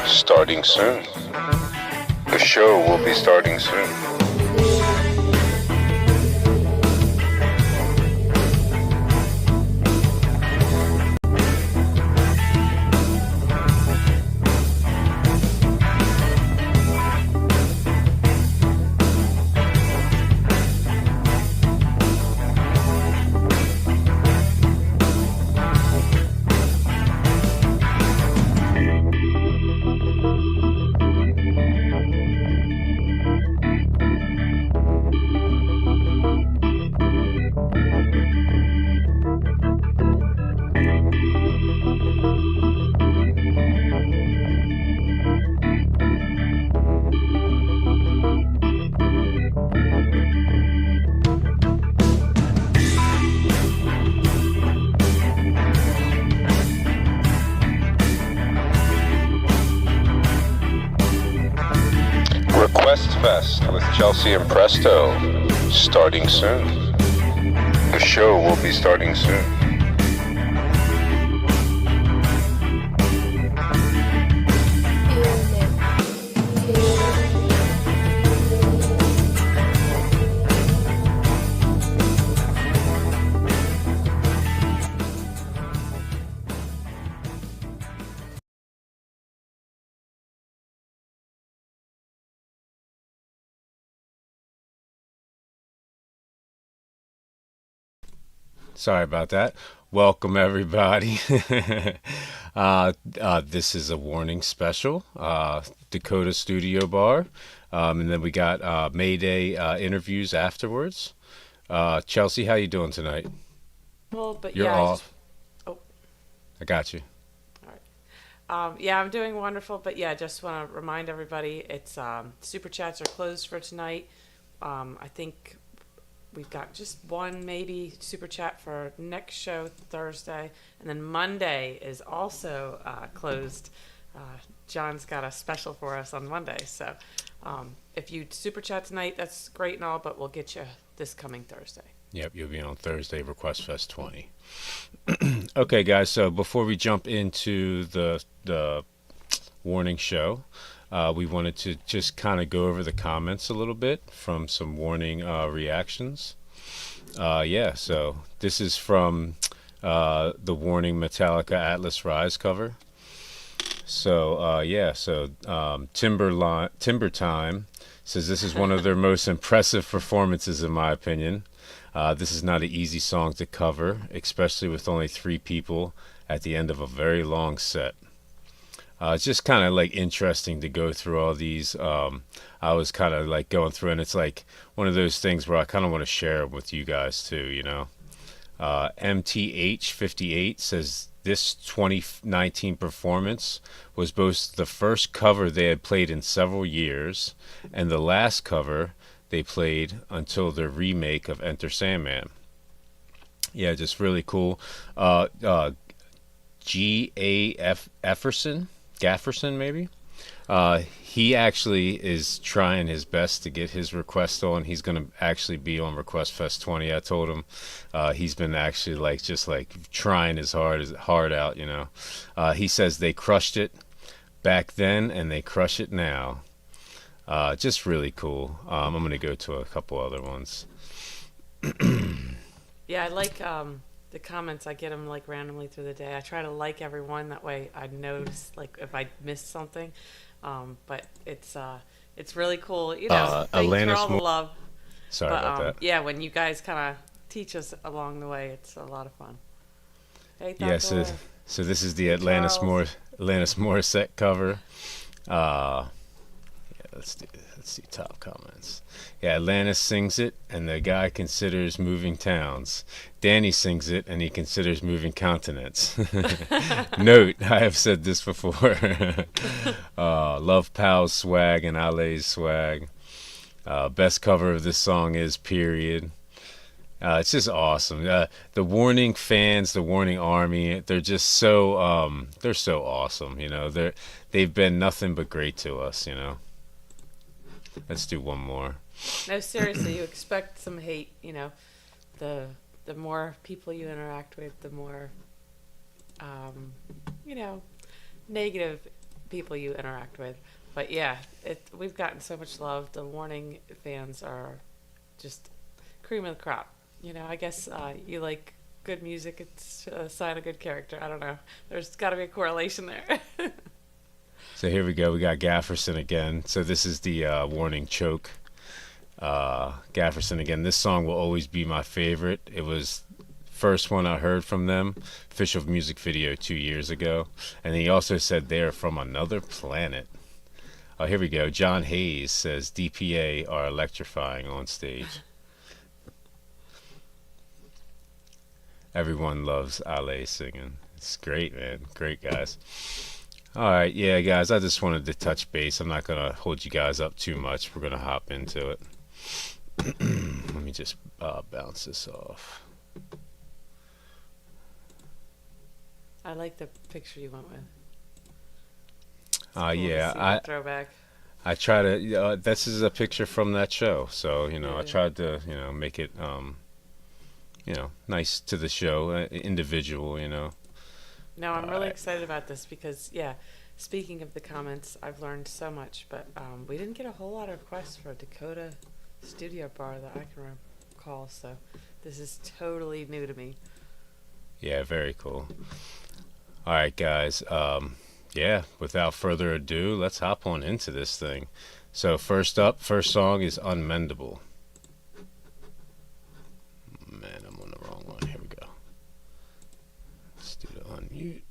starting soon. The show will be starting soon. Request Fest with Chelsea and Presto, starting soon. The show will be starting soon. Sorry about that. Welcome, everybody. This is a warning special, Dakota Studio Bar. And then we got Mayday interviews afterwards. Chelsea, how you doing tonight? Well, but You're yeah, off. oh, I got you. all right. Yeah, I'm doing wonderful, but yeah, just want to remind everybody it's super chats are closed for tonight. I think we've got just one maybe super chat for next show Thursday, and then Monday is also closed. John's got a special for us on Monday, so if you super chat tonight, that's great and all, but we'll get you this coming Thursday. Yep, you'll be on Thursday, Request Fest 20. Okay, guys, so before we jump into the warning show, we wanted to just kind of go over the comments a little bit from some warning reactions. Yeah, so this is from the Warning Metallica Atlas Rise cover. So, Timber Time says this is one of their most impressive performances, in my opinion. This is not an easy song to cover, especially with only 3 people at the end of a very long set. It's just kind of like interesting to go through all these. I was kind of like going through, and it's like one of those things where I kind of want to share it with you guys too, you know. MTH58 says this 2019 performance was both the first cover they had played in several years and the last cover they played until their remake of Enter Sandman. Yeah, just really cool. G.A.F. Gafferson, maybe. He actually is trying his best to get his request on. He's going to actually be on Request Fest 20. I told him he's been actually just trying his hard out, you know. He says they crushed it back then and they crush it now. Just really cool. I'm going to go to a couple other ones. Yeah, I like the comments. I get them like randomly through the day. I try to like everyone, that way I notice like if I missed something. But it's really cool. You know, thanks for Alanis all the love. Sorry But about that. yeah, when you guys kind of teach us along the way, it's a lot of fun. Hey, Yeah, Doctor. so this is the Hey, Charles. Alanis Morissette cover. Yeah, let's see top comments. Yeah, Atlantis sings it, and the guy considers moving towns. Danny sings it, and he considers moving continents. Note, I have said this before. Love Pal's swag and Ale's swag. Best cover of this song is Period. It's just awesome. The Warning fans, the Warning Army, they're just they're so awesome. You know, they've been nothing but great to us. You know. Let's do one more. No, seriously, you expect some hate. You know, the more people you interact with, the more you know, negative people you interact with. But yeah, we've gotten so much love. The Warning fans are just cream of the crop. You know, I guess you like good music. It's a sign of good character. I don't know. There's got to be a correlation there. So here we go. We got Gafferson again. So this is the Warning choke. Gafferson again. This song will always be my favorite. It was first one I heard from them, official music video 2 years ago. And he also said they're from another planet. Oh, here we go. John Hayes says DPA are electrifying on stage. Everyone loves Ale singing. It's great, man. Great, guys. All right, yeah, guys, I just wanted to touch base. I'm not going to hold you guys up too much. We're going to hop into it. Let me just bounce this off. I like the picture you went with. Yeah, throwback. I try to. This is a picture from that show, so Yeah. I tried to make it nice to the show, individual. No, I'm really excited about this because speaking of the comments, I've learned so much, but we didn't get a whole lot of requests for a Dakota studio bar that I can recall, so this is totally new to me. Yeah, very cool. All right, guys. Without further ado, let's hop on into this thing. So first song is Unmendable. Man, I'm on the wrong one. Here we go. Let's do the unmute.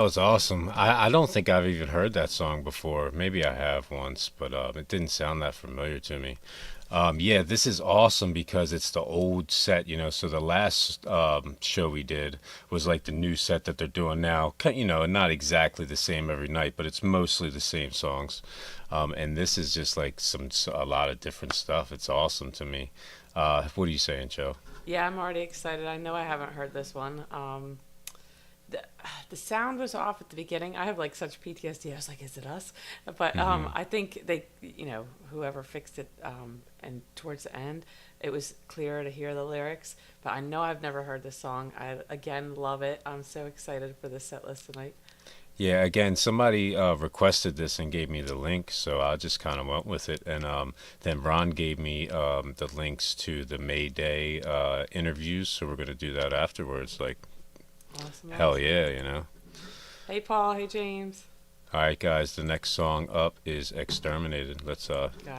was awesome. I don't think I've even heard that song before. Maybe I have once, but it didn't sound that familiar to me. Yeah, this is awesome because it's the old set, So the last show we did was like the new set that they're doing now. Not exactly the same every night, but it's mostly the same songs. And this is just like a lot of different stuff. It's awesome to me. What are you saying, Joe? Yeah, I'm already excited. I know I haven't heard this one. The sound was off at the beginning. I have like such PTSD. I was like, is it us? But I think they, whoever fixed it, and towards the end, it was clearer to hear the lyrics. But I know I've never heard this song. I, again, love it. I'm so excited for the set list tonight. Yeah, again, somebody requested this and gave me the link, so I just kind of went with it. And then Ron gave me the links to the Mayday interviews, so we're going to do that afterwards. Like, Awesome. hell yeah. Hey, Paul. Hey, James. All right, guys, the next song up is Exterminated. Let's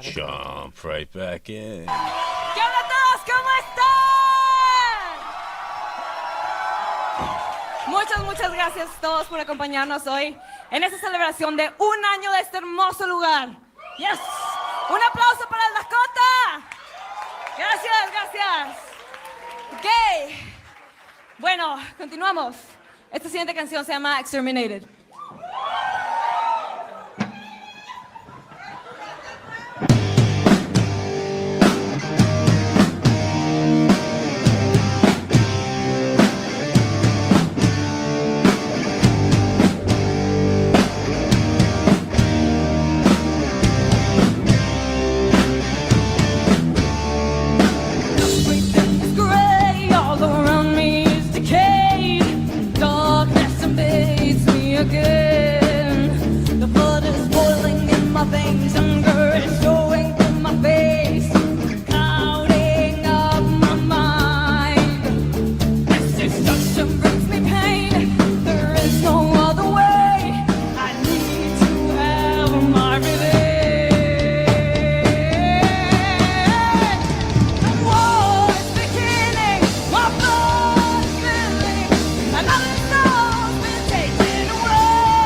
jump right back in. ¿Qué onda todos? ¿Cómo están? Muchas gracias a todos por acompañarnos hoy en esta celebración de un año de este hermoso lugar. Yes. Un aplauso para el Dakota. Gracias. Ok. Bueno, continuamos. Esta siguiente canción se llama Exterminated. Another soul's been taken away.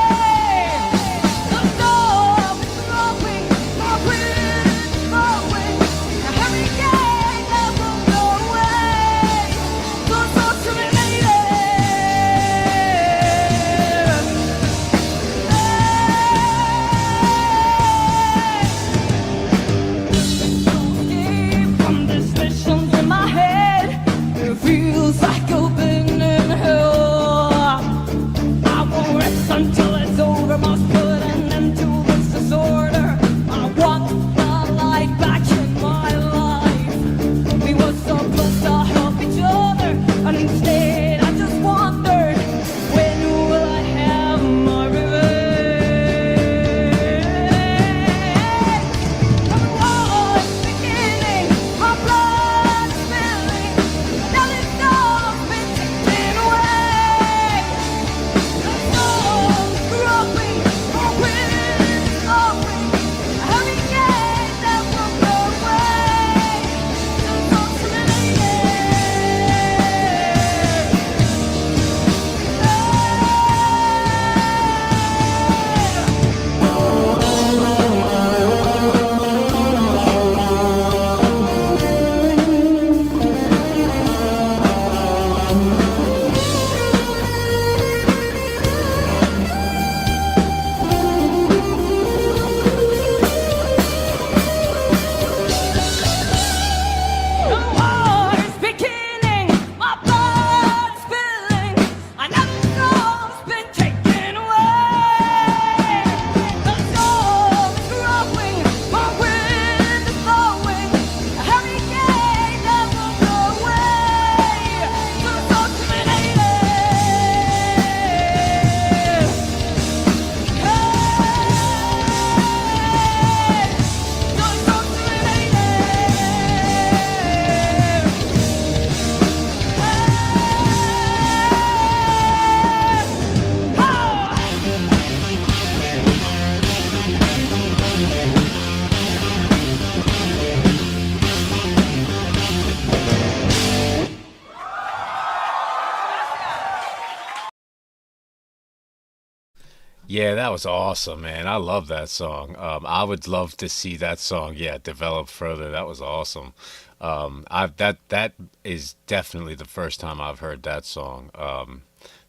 Yeah, that was awesome, man. I love that song. I would love to see that song, yeah, develop further. That was awesome. That is definitely the first time I've heard that song.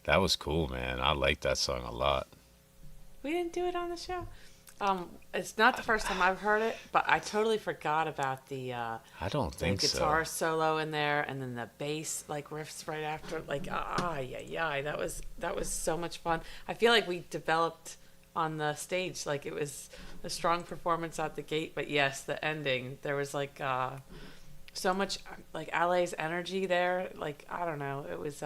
That was cool, man. I like that song a lot. We didn't do it on the show. It's not the first time I've heard it, but I totally forgot about I don't the think guitar so. solo in there, and then the bass like riffs right after. Like yeah, yeah, that was so much fun. I feel like we developed on the stage, like it was a strong performance out the gate. But yes, the ending, there was like so much like LA's energy there. Like I don't know, it was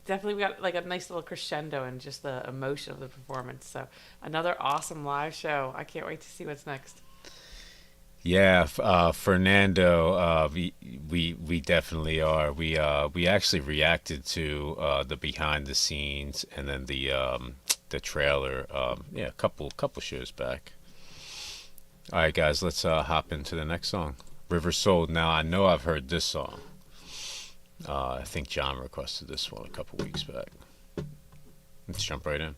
definitely we got like a nice little crescendo and just the emotion of the performance. So another awesome live show. I can't wait to see what's next. Yeah, Fernando, we definitely are. We actually reacted to the behind the scenes and then the trailer. Yeah, a couple shows back. All right, guys, let's hop into the next song, River Soul. Now I know I've heard this song. I think John requested this one a couple weeks back. Let's jump right in.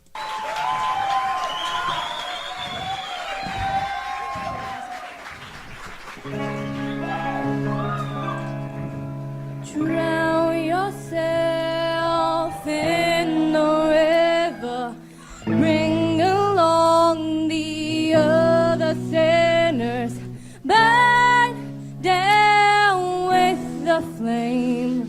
Drown yourself in the river, bring along the other sinners, burn down with the flame.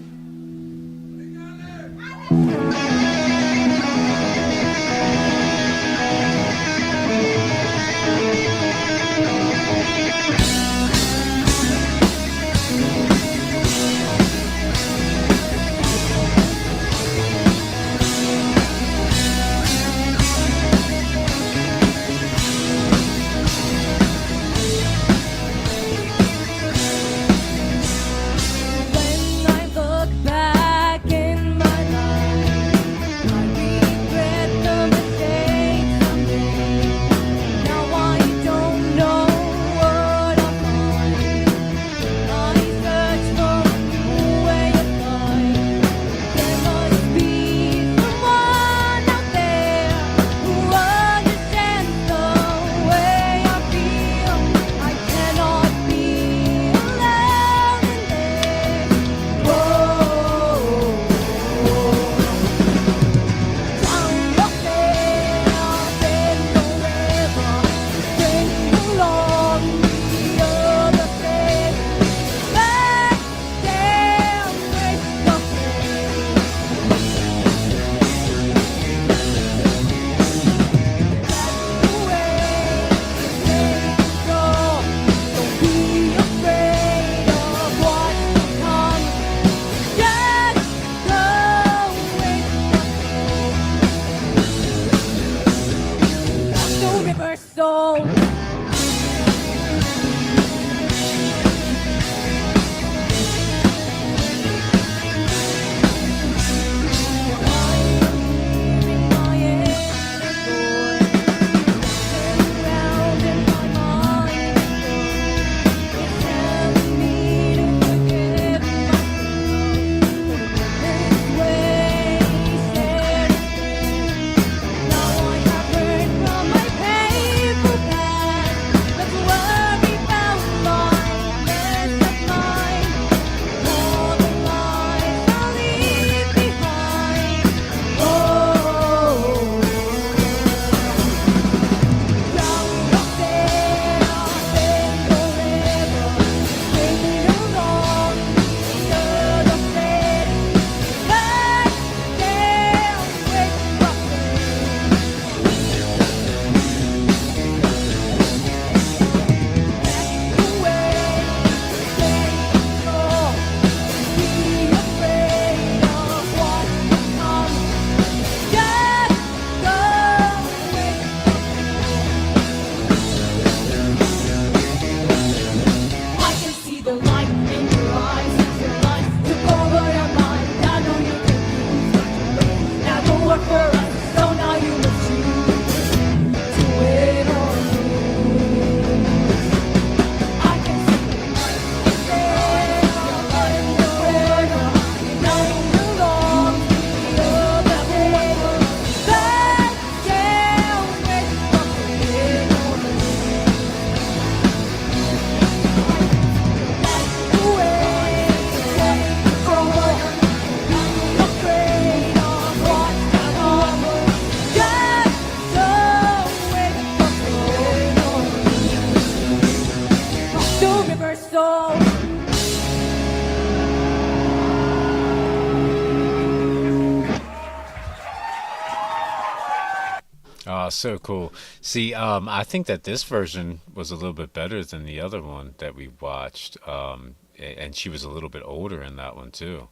Oh, so cool. See, I think that this version was a little bit better than the other one that we watched. And she was a little bit older in that one too.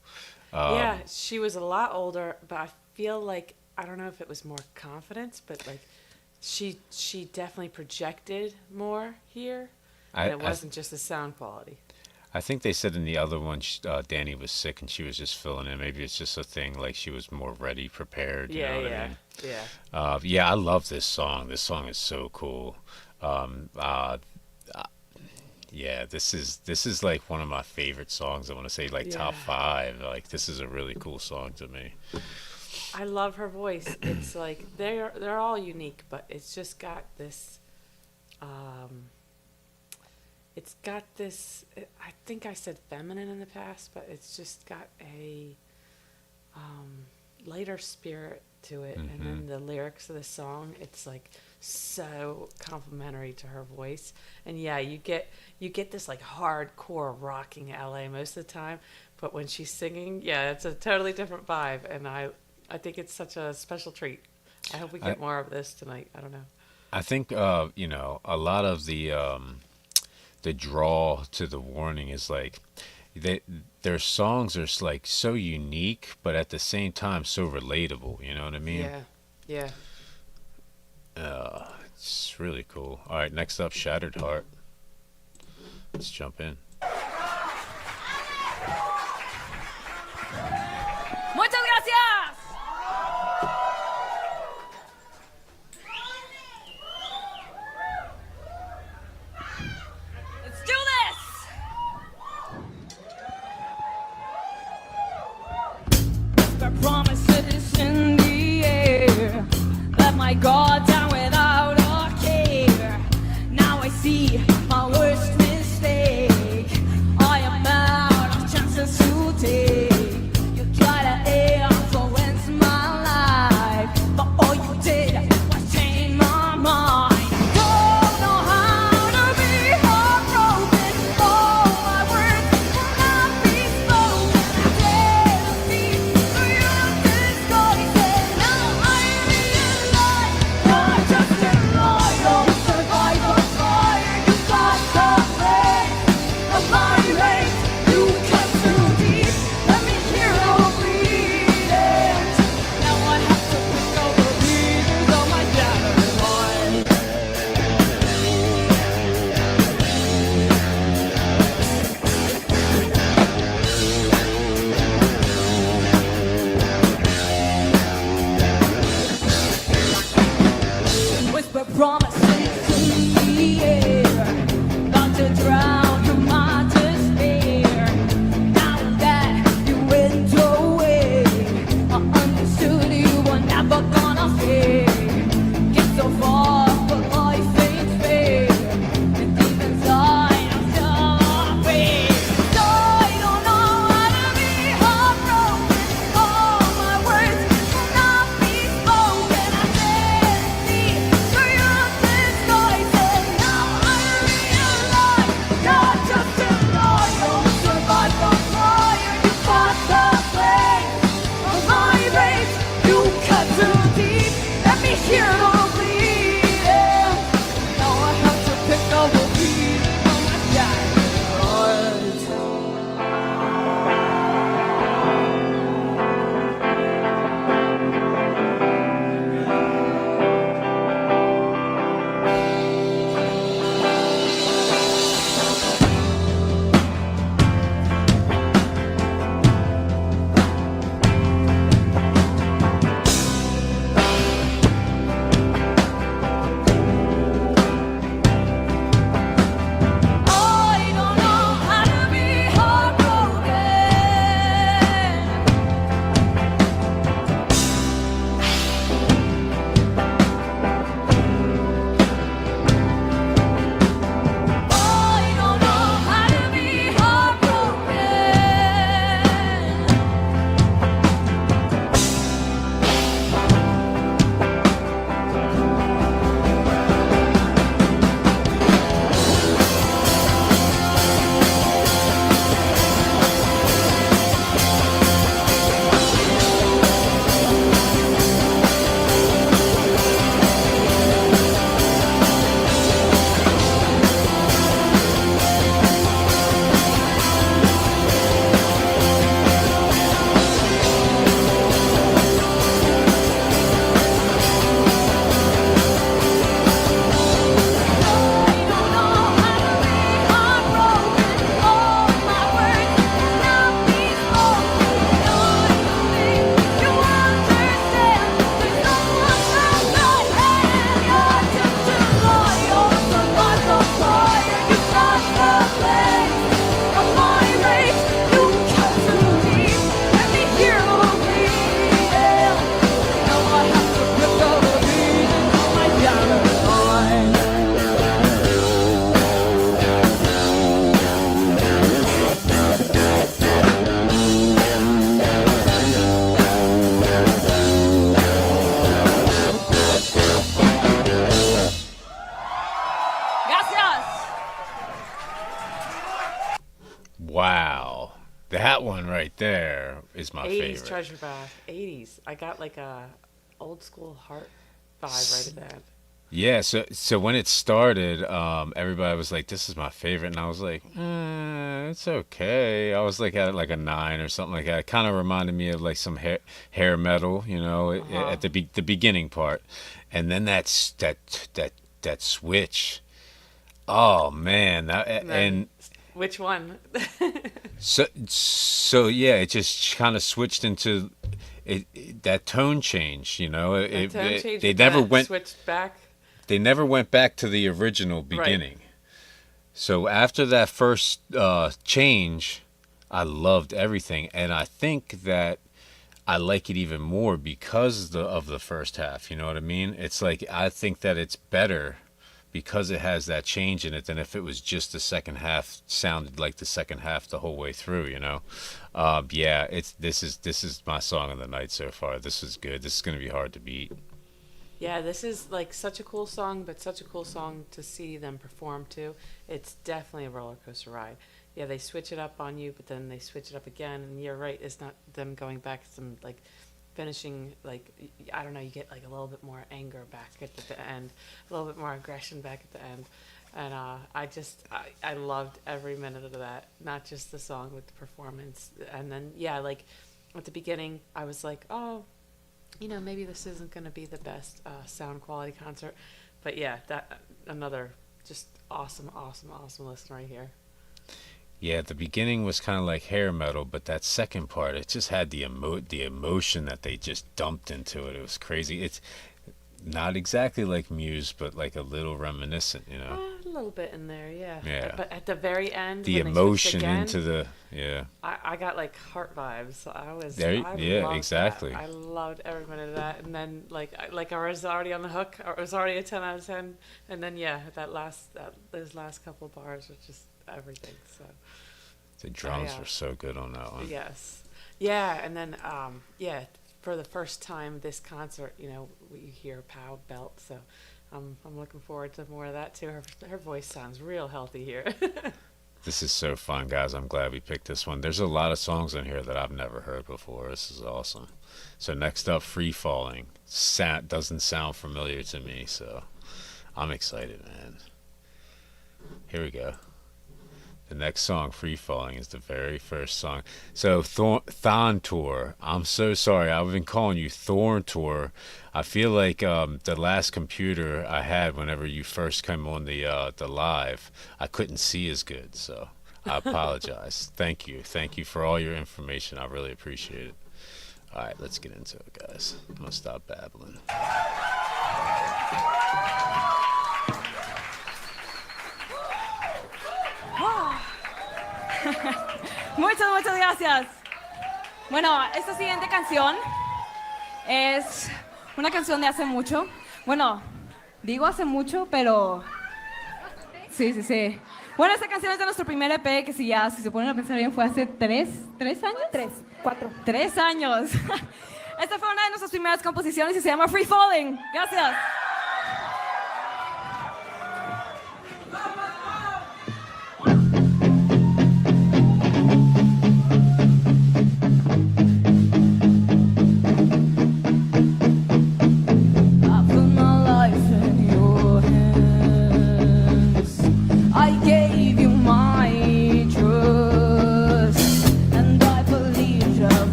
Yeah, she was a lot older, but I feel like I don't know if it was more confidence, but like she definitely projected more here, and it wasn't just the sound quality. I think they said in the other one, Danny was sick and she was just filling in. Maybe it's just a thing like she was more ready, prepared. You know what I mean? Yeah. Yeah, I love this song. This song is so cool. Yeah, this is like one of my favorite songs. I want to say like top 5. Like this is a really cool song to me. I love her voice. It's like they're all unique, but it's just got this. It's got this. I think I said feminine in the past, but it's just got a lighter spirit to it, and then the lyrics of the song. It's like so complimentary to her voice, and yeah, you get this like hardcore rocking LA most of the time, but when she's singing, yeah, it's a totally different vibe, and I think it's such a special treat. I hope we get more of this tonight. I don't know. I think a lot of the draw to the Warning is like their songs are like so unique, but at the same time so relatable. You know what I mean? Yeah. It's really cool. All right, next up, Shattered Heart. Let's jump in. Muchas gracias. Let's do this. The promises in the air. Let my guard down without a care. Now I see my worst mistake. I am out of chances to take. You try to influence my life, but all you did was change my mind. Don't know how to be heartbroken. All my words will not be spoken. I dare be for you disguised. Now I realize. is my 80s favorite. Treasure Bath. 80s. I got like a old school heart vibe right at that. Yeah, so when it started, everybody was like, "This is my favorite," and I was like, "It's okay." I was like at like a 9 or something like that. It kind of reminded me of like some hair metal, you know, at the beginning part, and then that switch. Oh man, and Which one? so yeah, it just kind of switched into that tone change, you know. They never went switched back. They never went back to the original beginning. Right. So after that first change, I loved everything, and I think that I like it even more because of the first half. You know what I mean? It's like I think that it's better because it has that change in it than if it was just the second half sounded like the second half the whole way through. You know? Yeah. This is my song of the night so far. This is good. This is gonna be hard to beat. Yeah, this is like such a cool song, but such a cool song to see them perform too. It's definitely a roller coaster ride. Yeah, they switch it up on you, but then they switch it up again, and you're right, it's not them going back to some like finishing, like, I don't know, you get like a little bit more anger back at the end, a little bit more aggression back at the end. And I loved every minute of that, not just the song, but the performance. And then, yeah, like at the beginning, I was like, oh, you know, maybe this isn't going to be the best sound quality concert. But yeah, that another just awesome listen right here. Yeah, the beginning was kind of like hair metal, but that second part, it just had the emotion that they just dumped into it. It was crazy. It's not exactly like Muse, but like a little reminiscent, you know. A little bit in there, yeah. Yeah. But at the very end, the when emotion again, into the I got like heart vibes. I yeah, exactly. That. I loved every minute of that. And then like I was already on the hook. It was already a 10 out of 10. And then yeah, those last couple bars were just everything. So the drums were so good on that one. Yes. Yeah, and then yeah, for the first time this concert, you know, you hear Pow belt, so I'm looking forward to more of that too. Her voice sounds real healthy here. This is so fun, guys. I'm glad we picked this one. There's a lot of songs in here that I've never heard before. This is awesome. So next up, Free Falling. Doesn't sound familiar to me, so I'm excited, man. Here we go. The next song, Free Falling, is the very first song. So, Thorntor. I'm so sorry. I've been calling you Thorntor. I feel like the last computer I had whenever you first came on the live, I couldn't see as good. So, I apologize. Thank you. Thank you for all your information. I really appreciate it. All right, let's get into it, guys. I'm going to stop babbling. Muchas gracias. Bueno, esta siguiente canción es una canción de hace mucho. Bueno, digo hace mucho, pero sí. Bueno, esta canción es de nuestro primer EP, que si se ponen a pensar bien, fue hace 3 años. 4. 3 años. Esta fue una de nuestras primeras composiciones y se llama Free Falling. Gracias.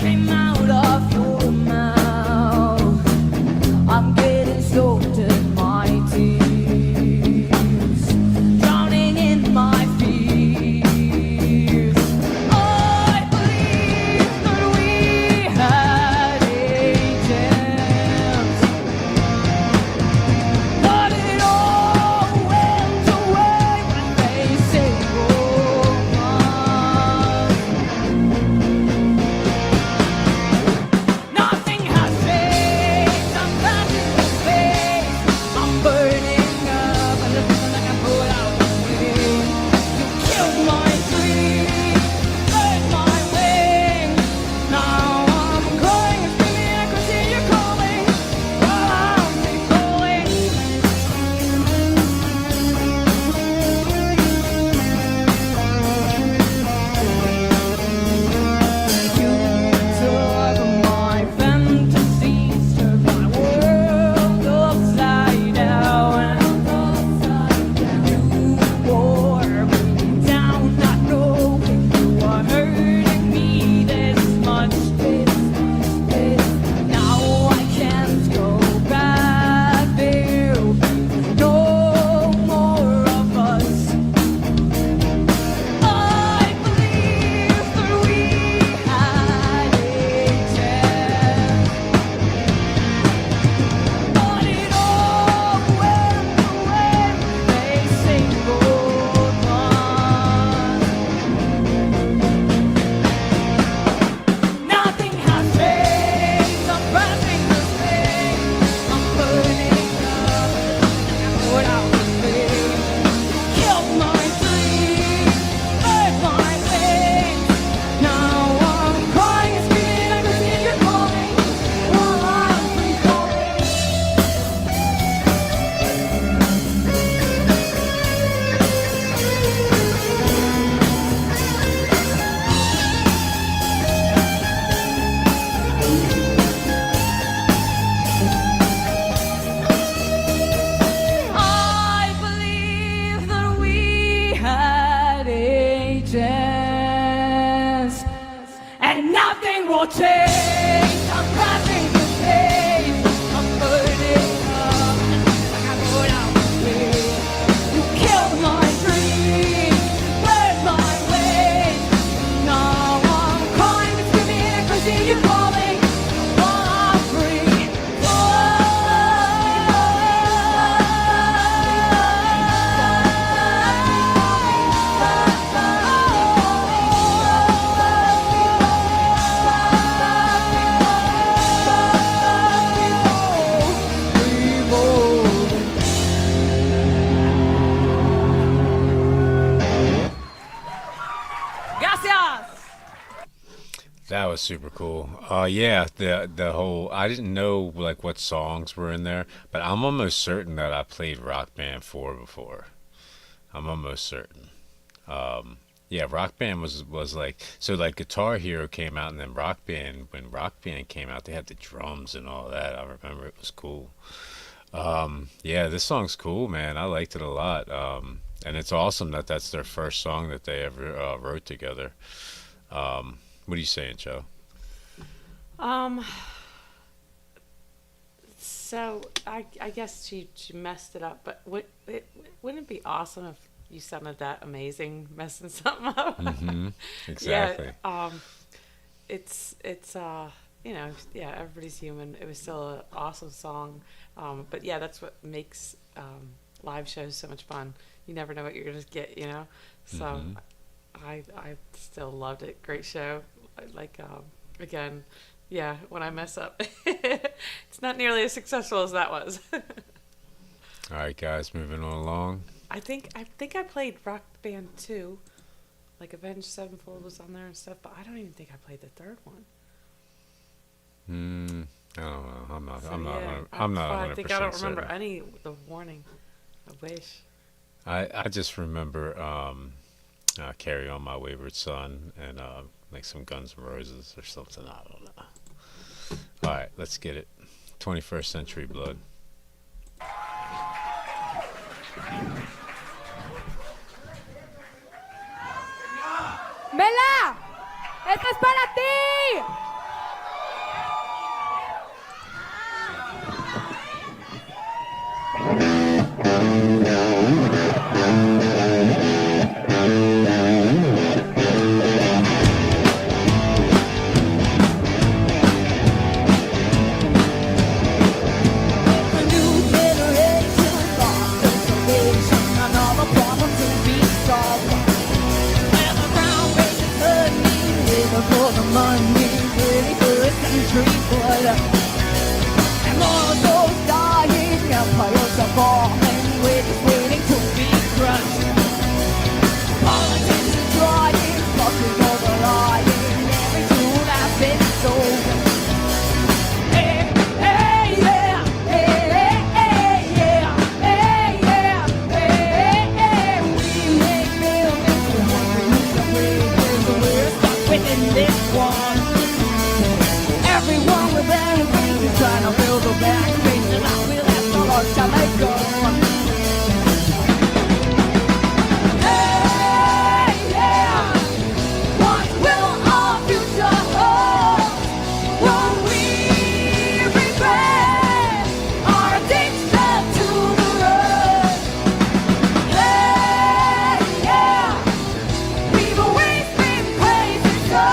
Came out of your mouth. nothing will change. I'm rising to stage. I'm burning up like I'm going out to sea. You killed my dreams, burned my wings. Now I'm crying and screaming and cursing you calling. I'm free. Gracias. That was super cool. Yeah, the whole I didn't know like what songs were in there, but I'm almost certain that I played Rock Band 4 before. I'm almost certain. Yeah, Rock Band was like so like Guitar Hero came out and then Rock Band when Rock Band came out they had the drums and all that. I remember it was cool. Yeah, this song's cool, man. I liked it a lot. And it's awesome that that's their first song that they ever wrote together. What are you saying, Joe? So I guess she messed it up, but wouldn't it be awesome if you sounded that amazing messing something up? Mm-hmm. Exactly. Yeah. It's you know, yeah, everybody's human. It was still an awesome song. But yeah, that's what makes live shows so much fun. You never know what you're gonna get, you know. So I still loved it. Great show. Like again, yeah. When I mess up, it's not nearly as successful as that was. All right, guys, moving on along. I think I played Rock Band 2, like Avenged Sevenfold was on there and stuff, but I don't even think I played the third one. I don't know. I'm not. So, I'm not. yeah, I'm not 100% I think I don't remember certain. any of the warning. I wish. I just remember "Carry On My Wayward Son" and like some Guns N' Roses or something. I don't know. All right, let's get it. 21st Century Blood. ¡Mela! ¡Esto es para ti! For the money, ready for a country blood. And all of those dying empires are falling, we're just waiting to be crushed. Politics is drying, fucking over lying, every tune has been sold. Hey, hey, yeah, hey, hey, hey, yeah, hey, yeah, hey, hey, we make millions, we want to use the way, we're stuck within this one. Everyone with anything is trying to build a back face, and I will have to look till they go. Hey, yeah, what will our future hold? Won't we regret our addiction to the road? Hey, yeah, we've always been crazy, so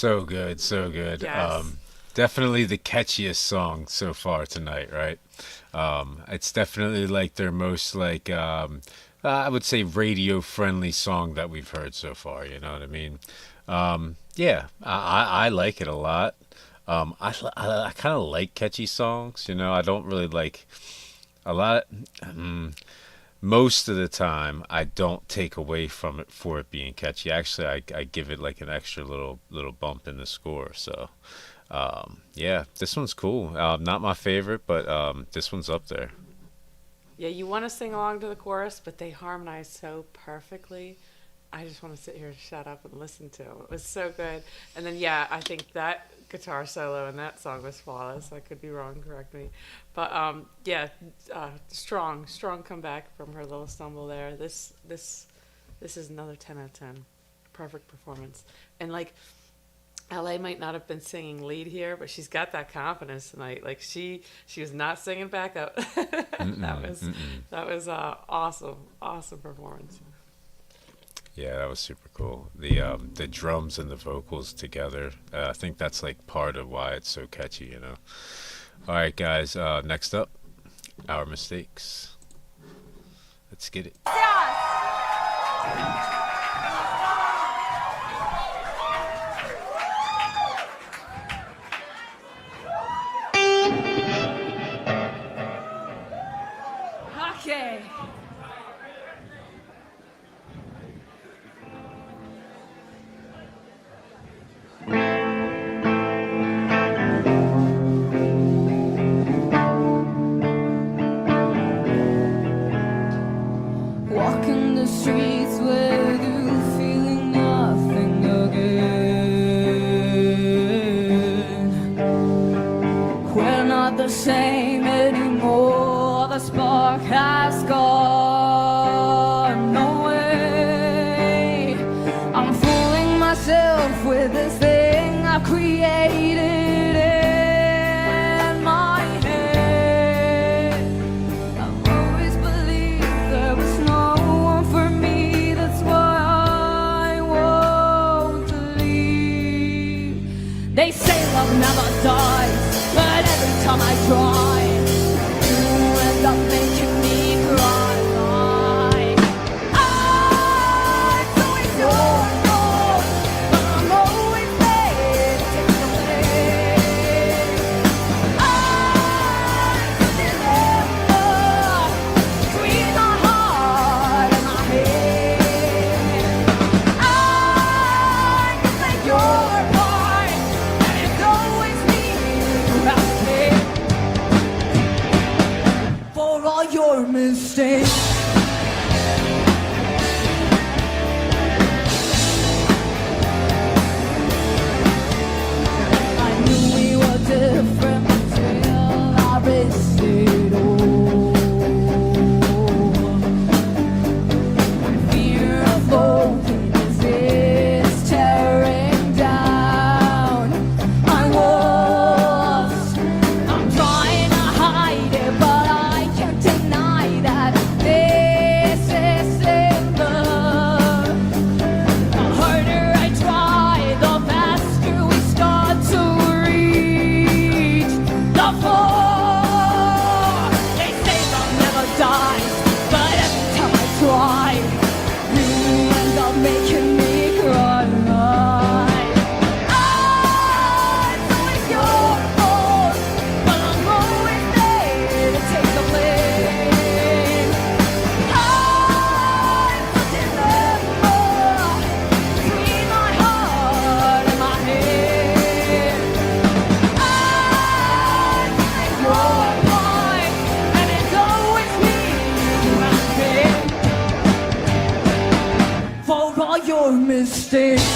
So good, so good. Yes. Definitely the catchiest song so far tonight, right? It's definitely like their most like I would say radio friendly song that we've heard so far. You know what I mean? Yeah, I like it a lot. I kind of like catchy songs. You know, I don't really like a lot. Most of the time, I don't take away from it for it being catchy. Actually, I give it like an extra little bump in the score. So, yeah, this one's cool. Not my favorite, but this one's up there. Yeah, you want to sing along to the chorus, but they harmonize so perfectly. I just want to sit here and shut up and listen to them. It was so good. And then, yeah, I think that guitar solo in that song was flawless. I could be wrong, correct me. But, yeah, strong comeback from her little stumble there. This is another 10 out of 10. Perfect performance. And, like, LA might not have been singing lead here, but she's got that confidence tonight. Like she was not singing back up. that was awesome performance. Yeah, that was super cool. The drums and the vocals together. I think that's like part of why it's so catchy, you know. All right, guys. Next up, Our Mistakes. Let's get it. Okay. Walking the streets with you, feeling nothing again. We're not the same anymore. The spark has gone away. I'm fooling myself with this thing I've created in my head. I've always believed there was no one for me. That's why I won't leave. They say love never dies, but every time I try, you end up making me cry. It's always your fault, but I'm always there to take the blame. It's a dilemma between my heart and my head. I can play your part, and it's always me who has to pay for all your mistakes. I knew we were different until I risked it all. Fear of loneliness is tearing down my walls. I'm trying to hide it, but I can't deny that this isn't love. The harder I try, the faster we start to reach the floor. They say love never dies, but every time I try, you end up making me cry. It's always your fault, but I'm always there to take the blame. It's a dilemma between my heart and my head. It's your part, and it's always me who has paid for all your mistakes.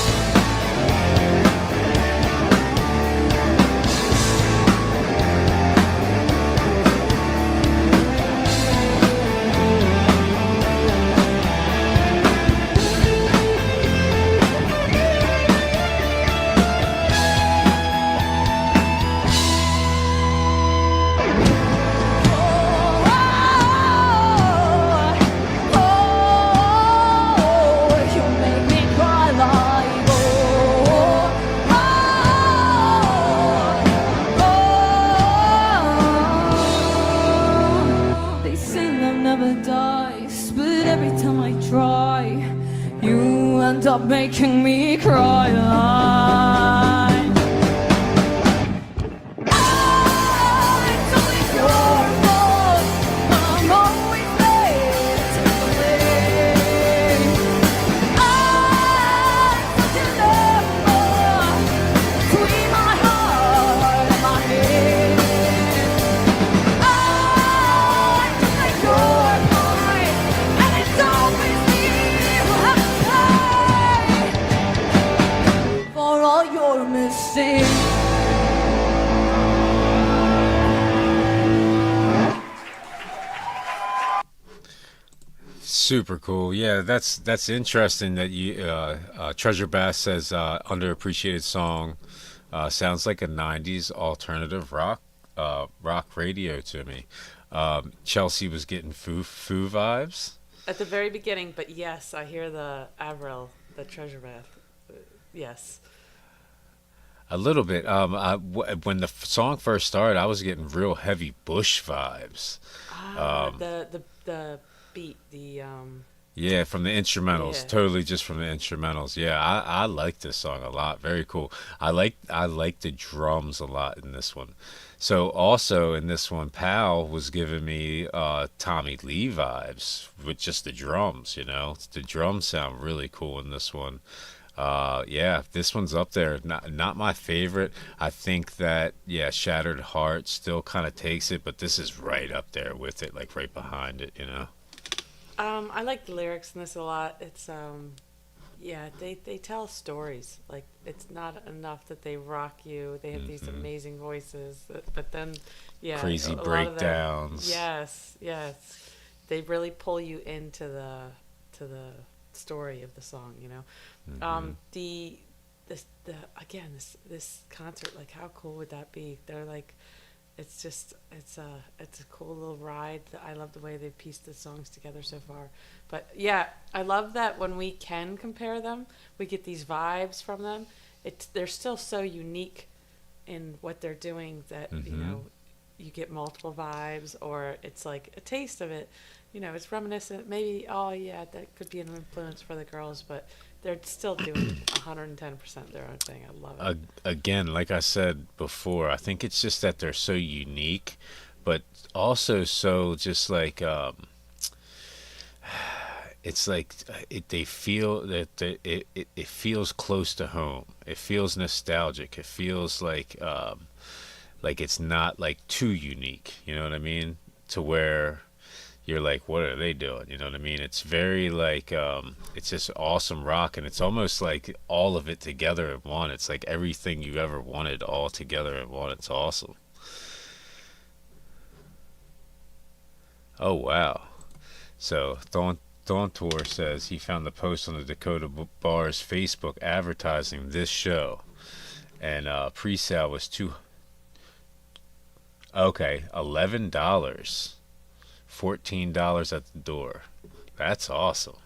You make me cry like Stop making me cry like it's always your fault. I'm always late to the lake. I'm such a lover between my heart and my head. I'm just like your boy, and it's always me who has to pay for all your mistakes. Super cool. Yeah, that's interesting that you Treasure Bass says underappreciated song. Sounds like a '90s alternative rock radio to me. Chelsea was getting foo vibes. At the very beginning, but yes, I hear the Avril, the Treasure Bath. Yes. A little bit. When the song first started, I was getting real heavy Bush vibes. The beat, the Yeah, from the instrumentals. Yeah. Totally just from the instrumentals. Yeah, I like this song a lot. Very cool. I like the drums a lot in this one. So also in this one, Pal was giving me Tommy Lee vibes with just the drums, you know. The drums sound really cool in this one. Yeah, this one's up there. Not my favorite. I think that Shattered Heart still kind of takes it, but this is right up there with it, like right behind it, you know. I like the lyrics in this a lot. It's they tell stories. Like, it's not enough that they rock you. They have these amazing voices, but then Crazy a lot of them- breakdowns. Yes, they really pull you into the story of the song. You know, this concert. Like, how cool would that be? They're like. It's a cool little ride. I love the way they've pieced the songs together so far. But yeah, I love that when we can compare them, we get these vibes from them. They're still so unique in what they're doing that you know, you get multiple vibes, or it's like a taste of it. You know, it's reminiscent. Maybe that could be an influence for the girls, but they're still doing 110% their own thing. I love it. Again, like I said before, I think it's just that they're so unique, but also so just like it's like they feel that it feels close to home. It feels nostalgic. It feels like it's not like too unique. You know what I mean? To where you're like, what are they doing? You know what I mean? It's very like, it's just awesome rock, and it's almost like all of it together in one. It's like everything you ever wanted all together in one. It's awesome. Oh, wow. So, Dawn Tour says he found the post on the Dakota Bar's Facebook advertising this show, and pre-sale was $11. $14 at the door. That's awesome.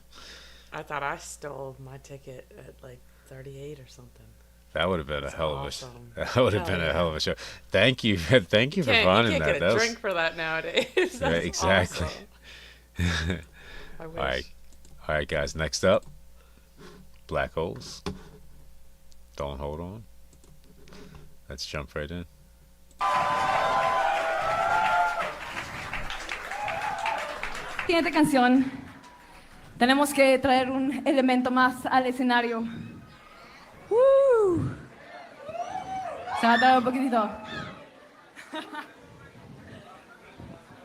I thought I stole my ticket at like 38 or something. That would have been That's a hell awesome. of a. That would have been a hell of a show. Thank you for You finding can't that. get a drink for that nowadays. That's Right, exactly. Awesome. I wish. All right, guys. Next up, Black Holes. Don't hold on. Let's jump right in. Siguiente canción, tenemos que traer un elemento más al escenario. Se va a traer un poquitito.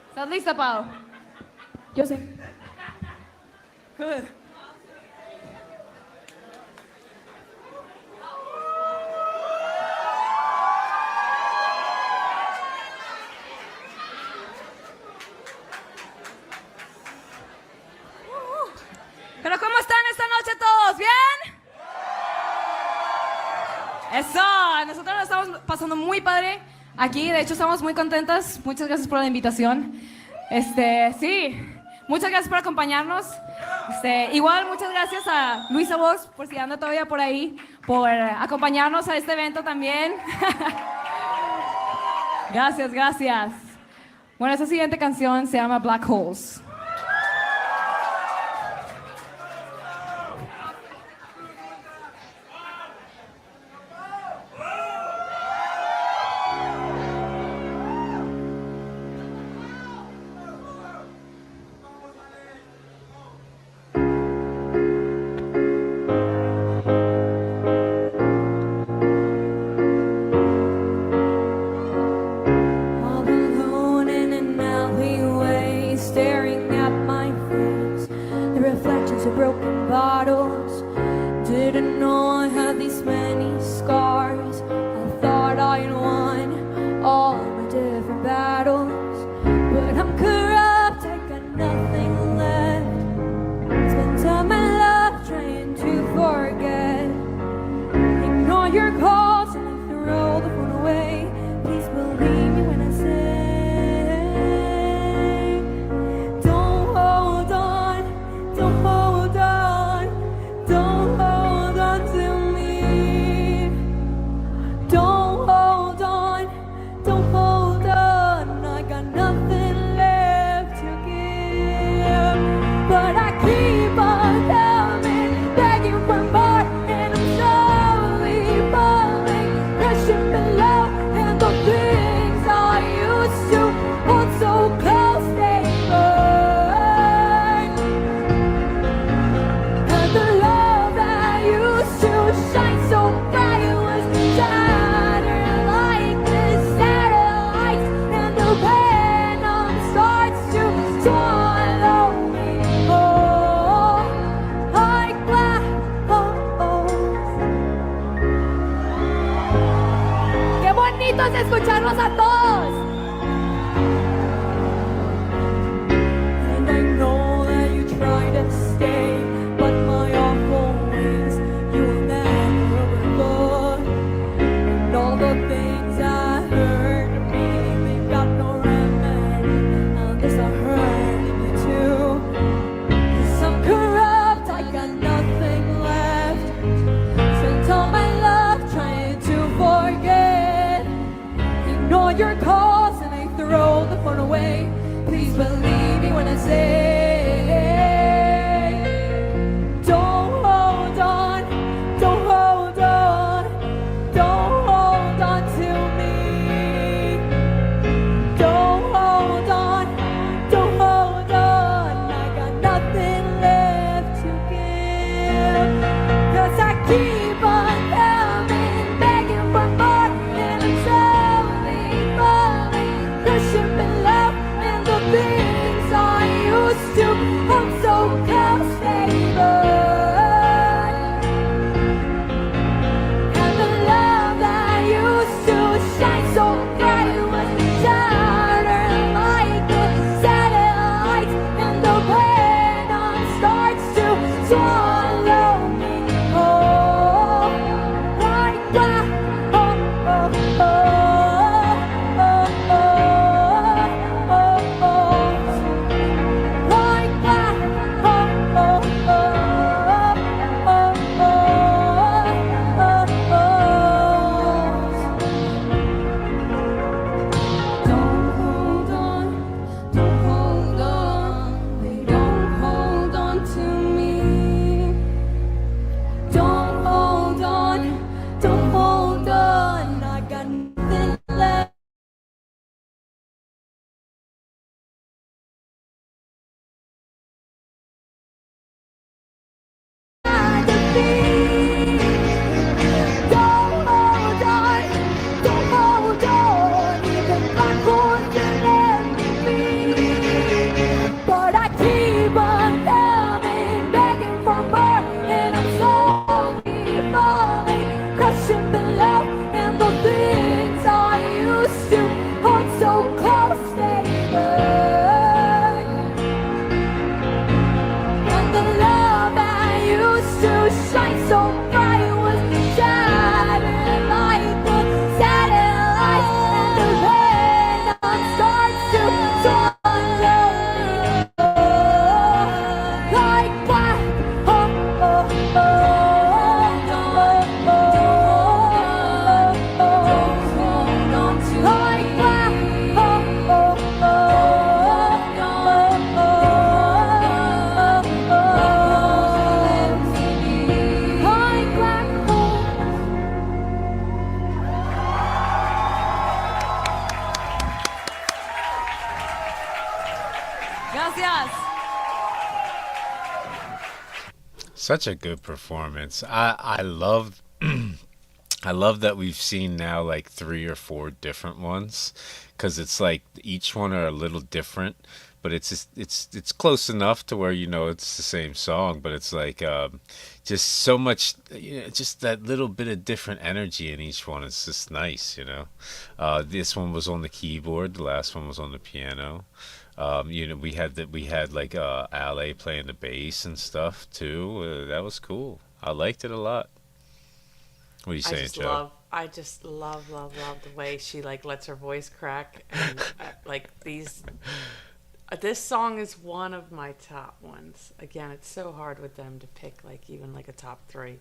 ¿Estás lista, Pau? Yo sé. Good. Pero ¿cómo están esta noche todos? ¿Bien? Eso, nosotros nos estamos pasando muy padre aquí, de hecho estamos muy contentas. Muchas gracias por la invitación. Sí, muchas gracias por acompañarnos. Igual muchas gracias a Luisa Vox, por si anda todavía por ahí, por acompañarnos a este evento también. Gracias, gracias. Bueno, esta siguiente canción se llama Black Holes. reflections of broken bottles. Didn't know I had these many scars. I thought I'd won all my different battles, but I'm corrupt, I got nothing left. Spent time my love trying to forget. Ignore your calls and I throw the phone away. Please believe me when I say, don't hold on, don't hold on, don't hold on to me. Don't hold on, don't hold on. I got nothing left to give, but I keep on coming, begging for more, and I'm slowly falling, crashing below. And the things I used to hold so close, they burn. And the love that used to shine so bright was shattered like the satellites, and the venom starts to swallow me whole, like black holes. ¡Qué bonito es escucharlos a todos! And I know that you try to stay, but my awful ways you will never overlook. And all the things I hurt me, they got no remedy. Now this I hurting you too. 'Cause I'm corrupt, I got nothing left. Spent all my love trying to forget. Ignore your calls and I throw the phone away. Please believe me when I say, don't hold on, don't hold on, don't hold on to me. Don't hold on, don't hold on. I got nothing left to give, 'cause I keep on coming, begging for more, and I'm slowly falling, crushing below. And the things I used to hold so close, they burn. And the love that used to shine so bright was shattered like the satellites, and the venom starts to swallow me whole, like black holes. Like black holes. Don't hold on, don't hold on, they don't hold on to me. Don't hold on, don't hold on, I got nothing left. To be. Don't hold on, don't hold on, even back on you let me be. But I keep on coming, begging for more, and I'm slowly falling, crushing below. And the things I used to hold so close, they burn. And the love I used to shine so bright was shattered like the satellites, and the venom starts to swallow me whole, like black holes. Like black like black holes. Gracias. Such a good performance. I love I love that we've seen now like 3 or 4 different ones, because it's like each one are a little different, but it's close enough to where it's the same song, but it's like just so much, just that little bit of different energy in each one. It's just nice. This one was on the keyboard, the last one was on the piano. We had like Ale playing the bass and stuff too. That was cool. I liked it a lot. What are you saying, Joe? I just love the way she like lets her voice crack, and like these. This song is one of my top ones. Again, it's so hard with them to pick like even like a top 3.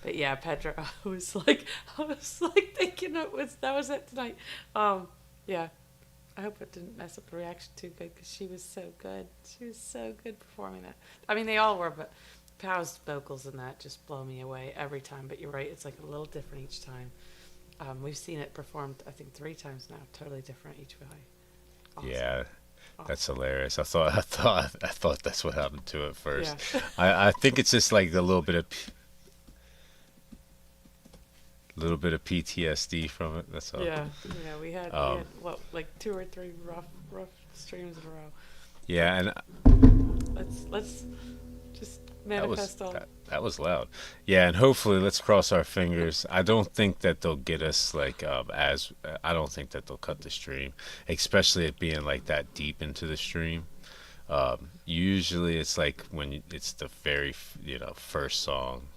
But yeah, Petra, I was like thinking that was it tonight. Yeah. I hope it didn't mess up the reaction too good, because she was so good. She was so good performing that. I mean, they all were, but Pow's vocals in that just blow me away every time. But you're right, it's like a little different each time. We've seen it performed, I think, 3 times now, totally different each way. Awesome. Yeah, that's hilarious. I thought that's what happened to it first. Yeah. I think it's just like a little bit of PTSD from it. That's all. Yeah, we had what, like 2 or 3 rough streams in a row. Yeah, and let's just manifest all. That was loud. Yeah, and hopefully, let's cross our fingers. I don't think that they'll get us like I don't think that they'll cut the stream, especially it being like that deep into the stream. Usually, it's like when it's the very first song.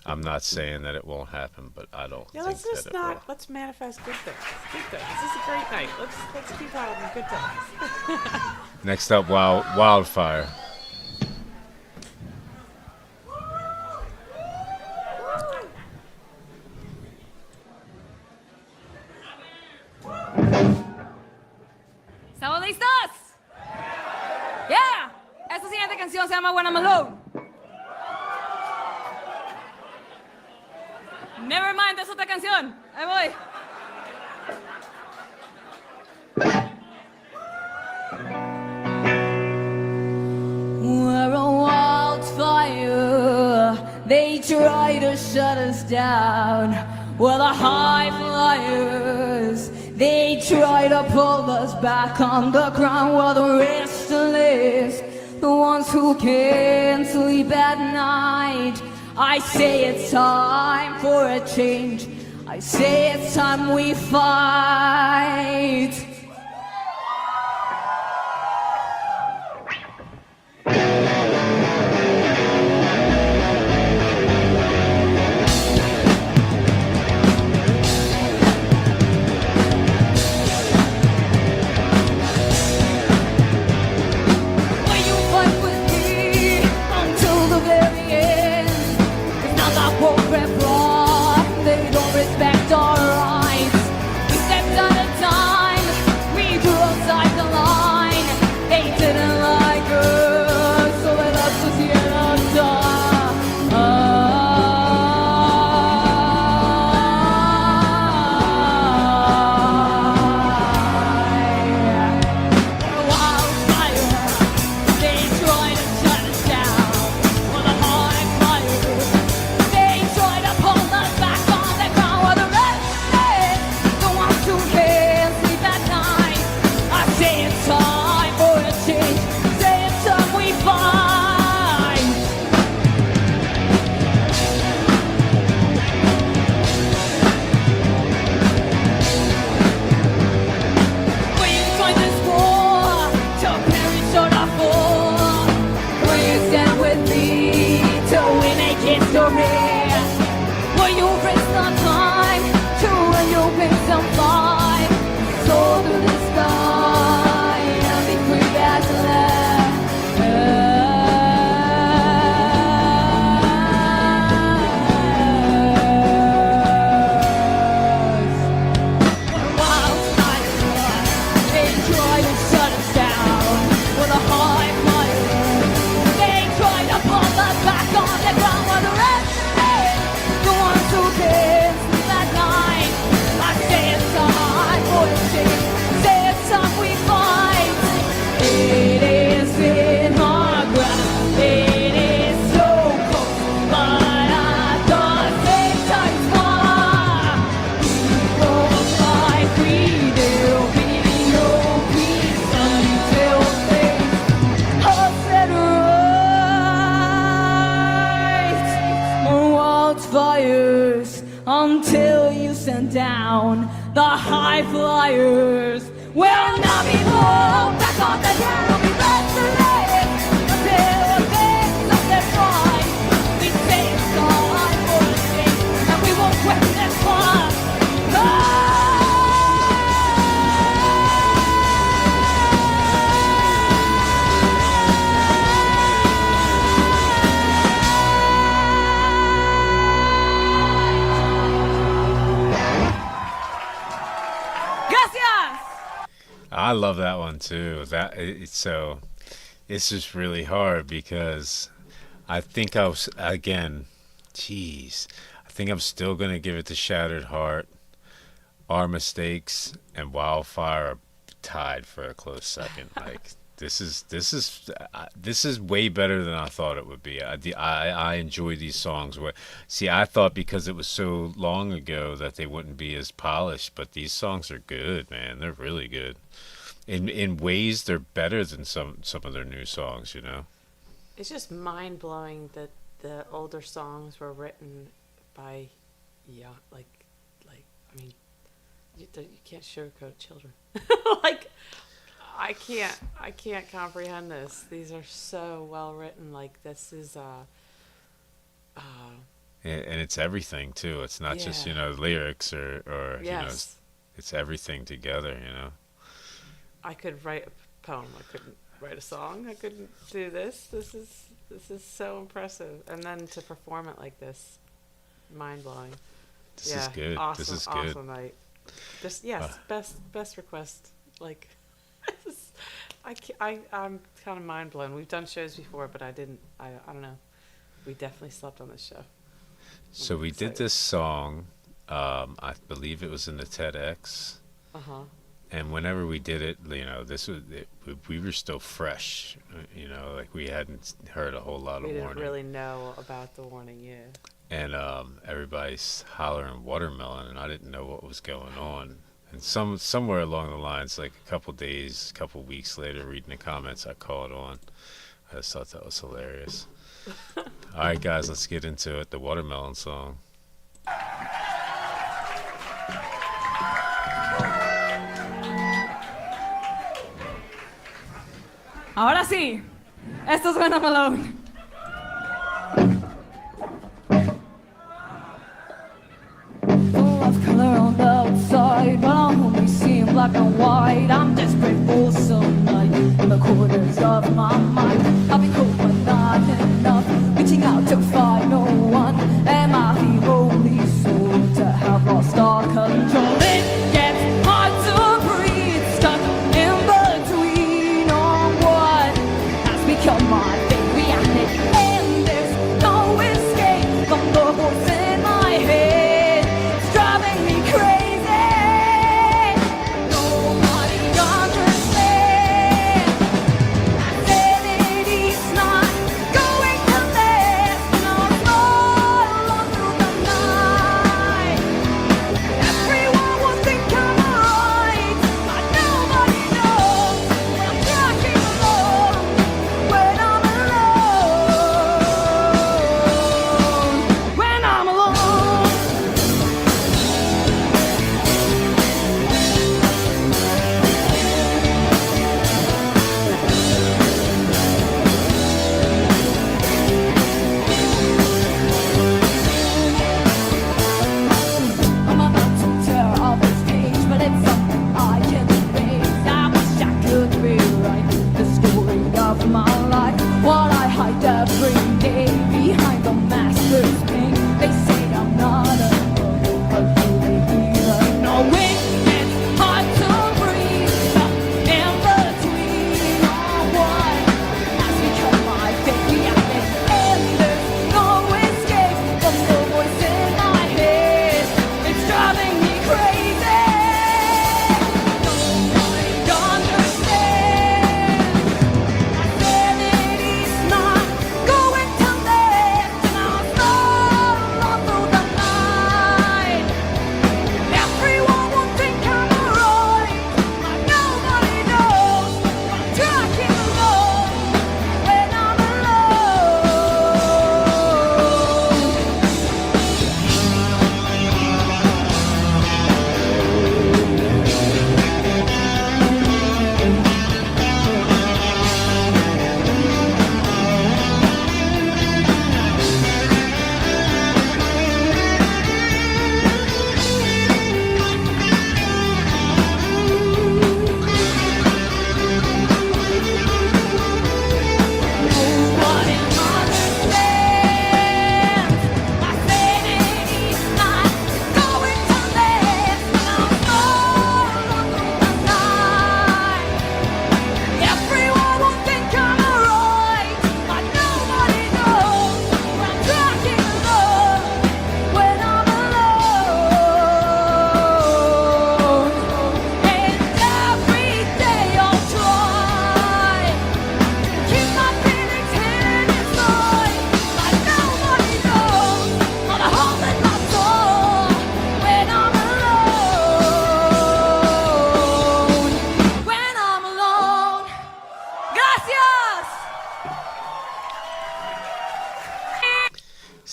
I'm not saying that it won't happen, but I don't think that it will. Let's manifest good things. Good things. This is a great night. Let's keep having good times. Next up, Wildfire. ¿Estamos listos? Yeah. Esta siguiente canción se llama When I'm Alone. Never mind, es otra canción. Ahí voy. We're a wildfire. They try to shut us down. We're the high flyers. They try to pull us back on the ground. We're the restless, the ones who can't sleep at night. I say it's time for a change. I say it's time we fight. They try to pull us back on the ground. We're the restless. until you send down the high flyers. Will not be long, back on the ground, will be left to live until things of their pride. We take God for the sake, and we won't quit this far. Gracias! I love that one too. So it's just really hard because I think I was again, jeez. I think I'm still gonna give it to Shattered Heart. Our Mistakes and Wildfire are tied for a close second. Like this is way better than I thought it would be. I enjoy these songs. See, I thought because it was so long ago that they wouldn't be as polished, but these songs are good, man. They're really good. In ways, they're better than some of their new songs. You know. It's just mind blowing that the older songs were written by, I mean, you can't sugarcoat children. Like, I can't comprehend this. These are so well written. Like, this is And it's everything too. It's not just lyrics or yes. it's everything together. You know. I could write a poem. I couldn't write a song. I couldn't do this. This is so impressive. And then to perform it like this, mind blowing. This is good. Awesome, This is good. awesome night. Just best request. Like, I'm kind of mind blown. We've done shows before, but I don't know. We definitely slept on this show. So we did this song. I believe it was in the TEDx. And whenever we did it, we were still fresh. Like we hadn't heard a whole lot of warning. We Warning. didn't really know about the Warning, yeah. And everybody's hollering Watermelon, and I didn't know what was going on. And somewhere along the lines, like a couple weeks later, reading the comments, I caught on. I just thought that was hilarious. All right, guys, let's get into it. The Watermelon song. Ahora sí, esto suena malón. Full of color on the outside, but I'm only seeing black and white. I'm desperate for some light in the corners of my mind. I've been cold but not enough, reaching out to find no one. Am I the only soul to have lost all control? It gets hard to breathe, stuck in between on what has become my fate. Reality, and there's no escape from the voice in my head. It's driving me crazy. Nobody understands. I said it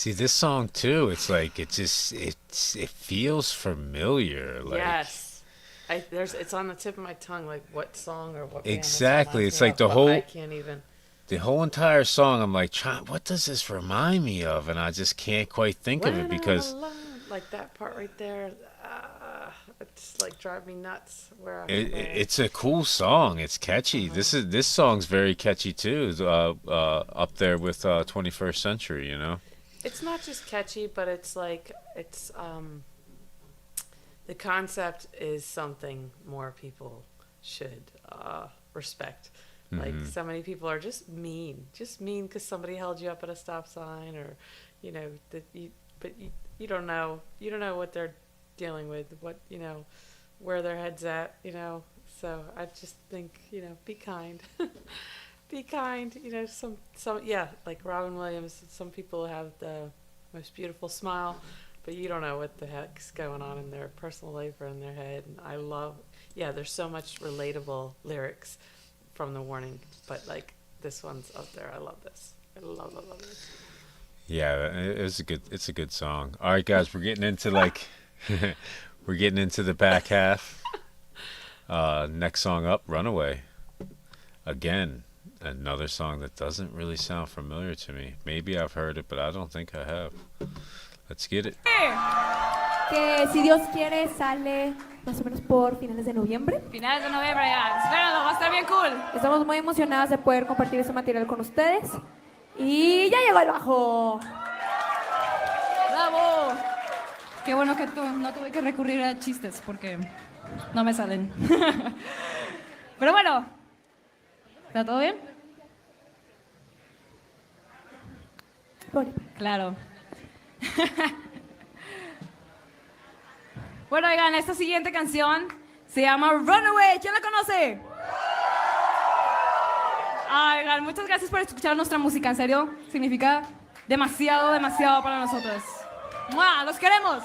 See, this song too, it's like it feels familiar. Like Yes. It's on the tip of my tongue, like what song or what band exactly. this It's like reminds me the of, but whole I can't even. the whole entire song. I'm like, what does this remind me of? And I just can't quite think of it When I'm because alone, like that part right there, it's like drive me nuts. Where it's a cool song. It's catchy. This song's very catchy too. Up there with 21st Century, you know. It's not just catchy, but it's like the concept is something more people should respect. Like so many people are just mean because somebody held you up at a stop sign, or you know but you don't know what they're dealing with, what where their head's at, So I just think be kind, be kind. Some like Robin Williams. Some people have the most beautiful smile, but you don't know what the heck's going on in their personal life or in their head. And I love, there's so much relatable lyrics from The Warning, but like this one's up there. I love this. I love this. Yeah, it's a good song. All right, guys, we're getting into we're getting into the back half. Next song up, Runaway. Again, another song that doesn't really sound familiar to me. Maybe I've heard it, but I don't think I have. Let's get it. Que si Dios quiere sale más o menos por finales de noviembre. Finales de noviembre ya. Espéralo, va a estar bien cool. Estamos muy emocionadas de poder compartir ese material con ustedes. Y ya llegó el bajo. ¡Bravo! Qué bueno que no tuve que recurrir a chistes porque no me salen. Pero bueno, ¿está todo bien? Claro. Bueno, oigan, esta siguiente canción se llama Runaway. ¿Quién la conoce? Oigan, muchas gracias por escuchar nuestra música. En serio, significa demasiado, demasiado para nosotros. ¡Mua! ¡Los queremos!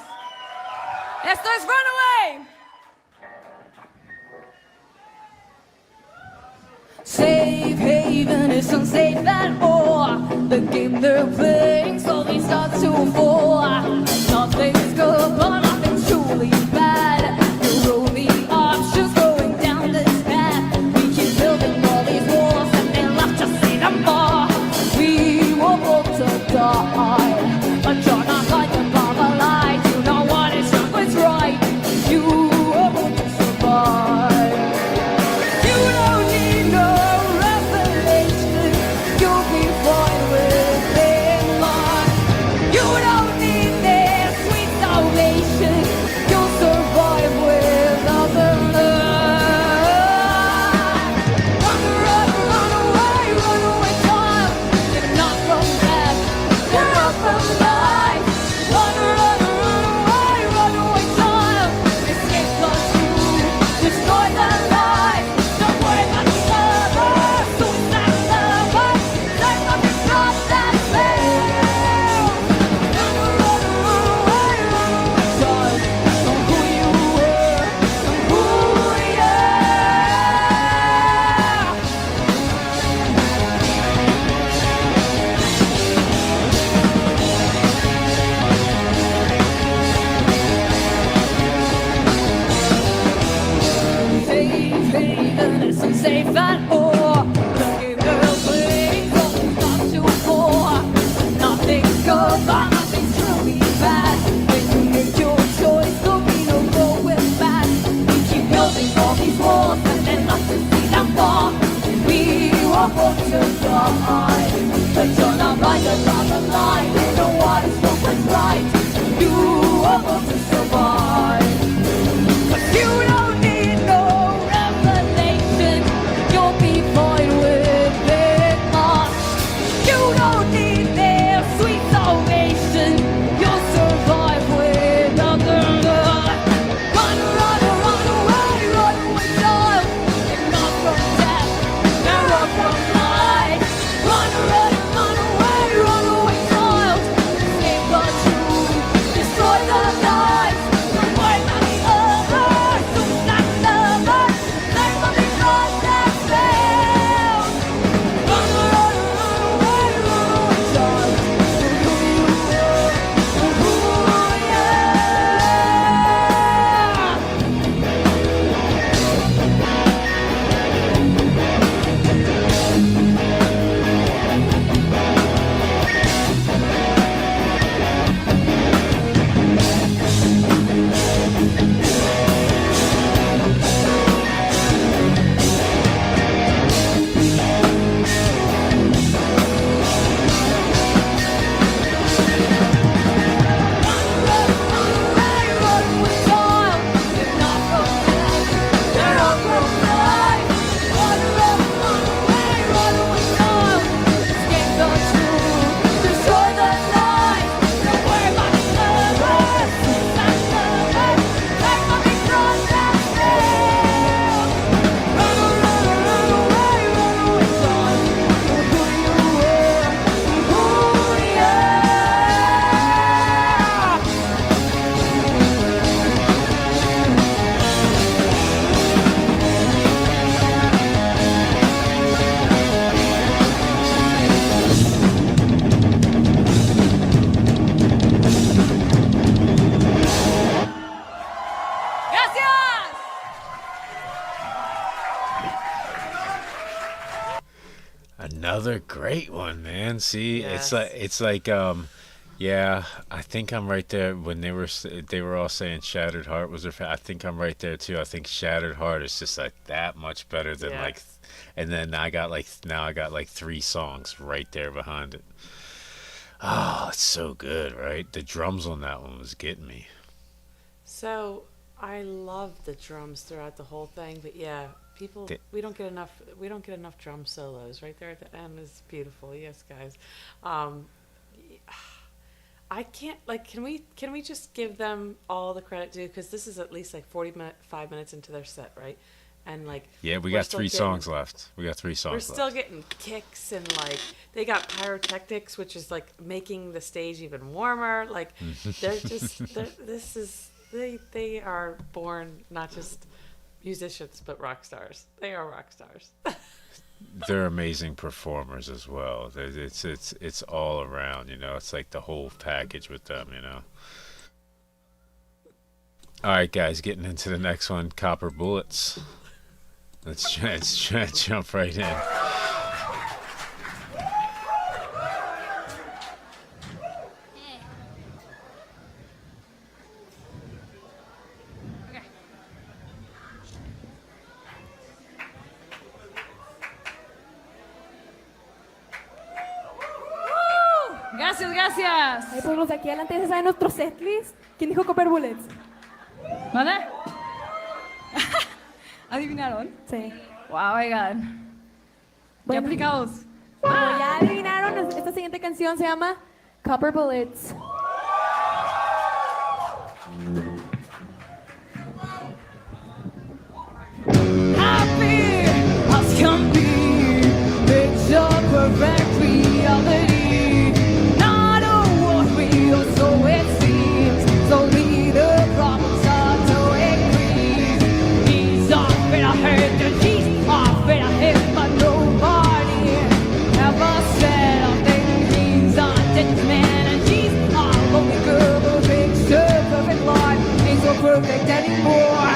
Esto es Runaway. Safe haven is unsafe at all. The game they're playing slowly starts to fall. Nothing's good, but nothing's truly bad. Your only options going down this path. We keep building all these walls and they left us in a bar. We were both to die, but you're not like the bother light. You know what is wrong, what's right. You were both to survive. Safe at all. The game they're playing don't stop to fall. Nothing's good, but nothing's truly bad. When you make your choice, there'll be no going back. We keep building all these walls and then not to see them fall. We were born to die, but you're not right around the line. You know what is wrong, what's right. You were born to survive, but you don't need no revelation. You'll be fine with it all. You don't need their sweet salvation. You'll survive with other love. Run, run, run away, child. And not from death, and run from life. Run away, child. Escape the truth, destroy the lies. Another great one, man. See, Yes. it's like yeah, I think I'm right there when they were all saying Shattered Heart was I think I'm right there too. I think Shattered Heart is just like that much better than Yeah. like, and then I got like 3 songs right there behind it. Oh, it's so good, right? The drums on that one was getting me. So I love the drums throughout the whole thing, but yeah, people They- we don't get enough drum solos. Right there at the end is beautiful. Yes, guys. Um, I can't like. Can we just give them all the credit due? Because this is at least like 5 minutes into their set, right? And like Yeah, we we're got still 3 getting- songs left. We got 3 We're songs still left. getting kicks and like they got pyrotechnics, which is like making the stage even warmer. Like they're just they are born not just musicians but rock stars. They are rock stars. They're amazing performers as well. It's all around, you know. It's like the whole package with them, you know. All right, guys, getting into the next one, Copper Bullets. Let's jump right in. Gracias, gracias. Ay, pues los de aquí adelante ya se saben nuestro setlist. ¿Quién dijo Copper Bullets? ¿Vale? ¿Adivinaron? Sí. Wow, oigan. Qué Bueno. aplicados. Como ya adivinaron, esta siguiente canción se llama Copper Bullets. Happy as can be, picture perfect reality. Not a worry, or so it seems. Slowly the problems start to increase. He's off and I heard that he's off and I hit, but nobody ever said a thing. He's on this man and she's all only girl, the picture perfect life ain't so perfect anymore.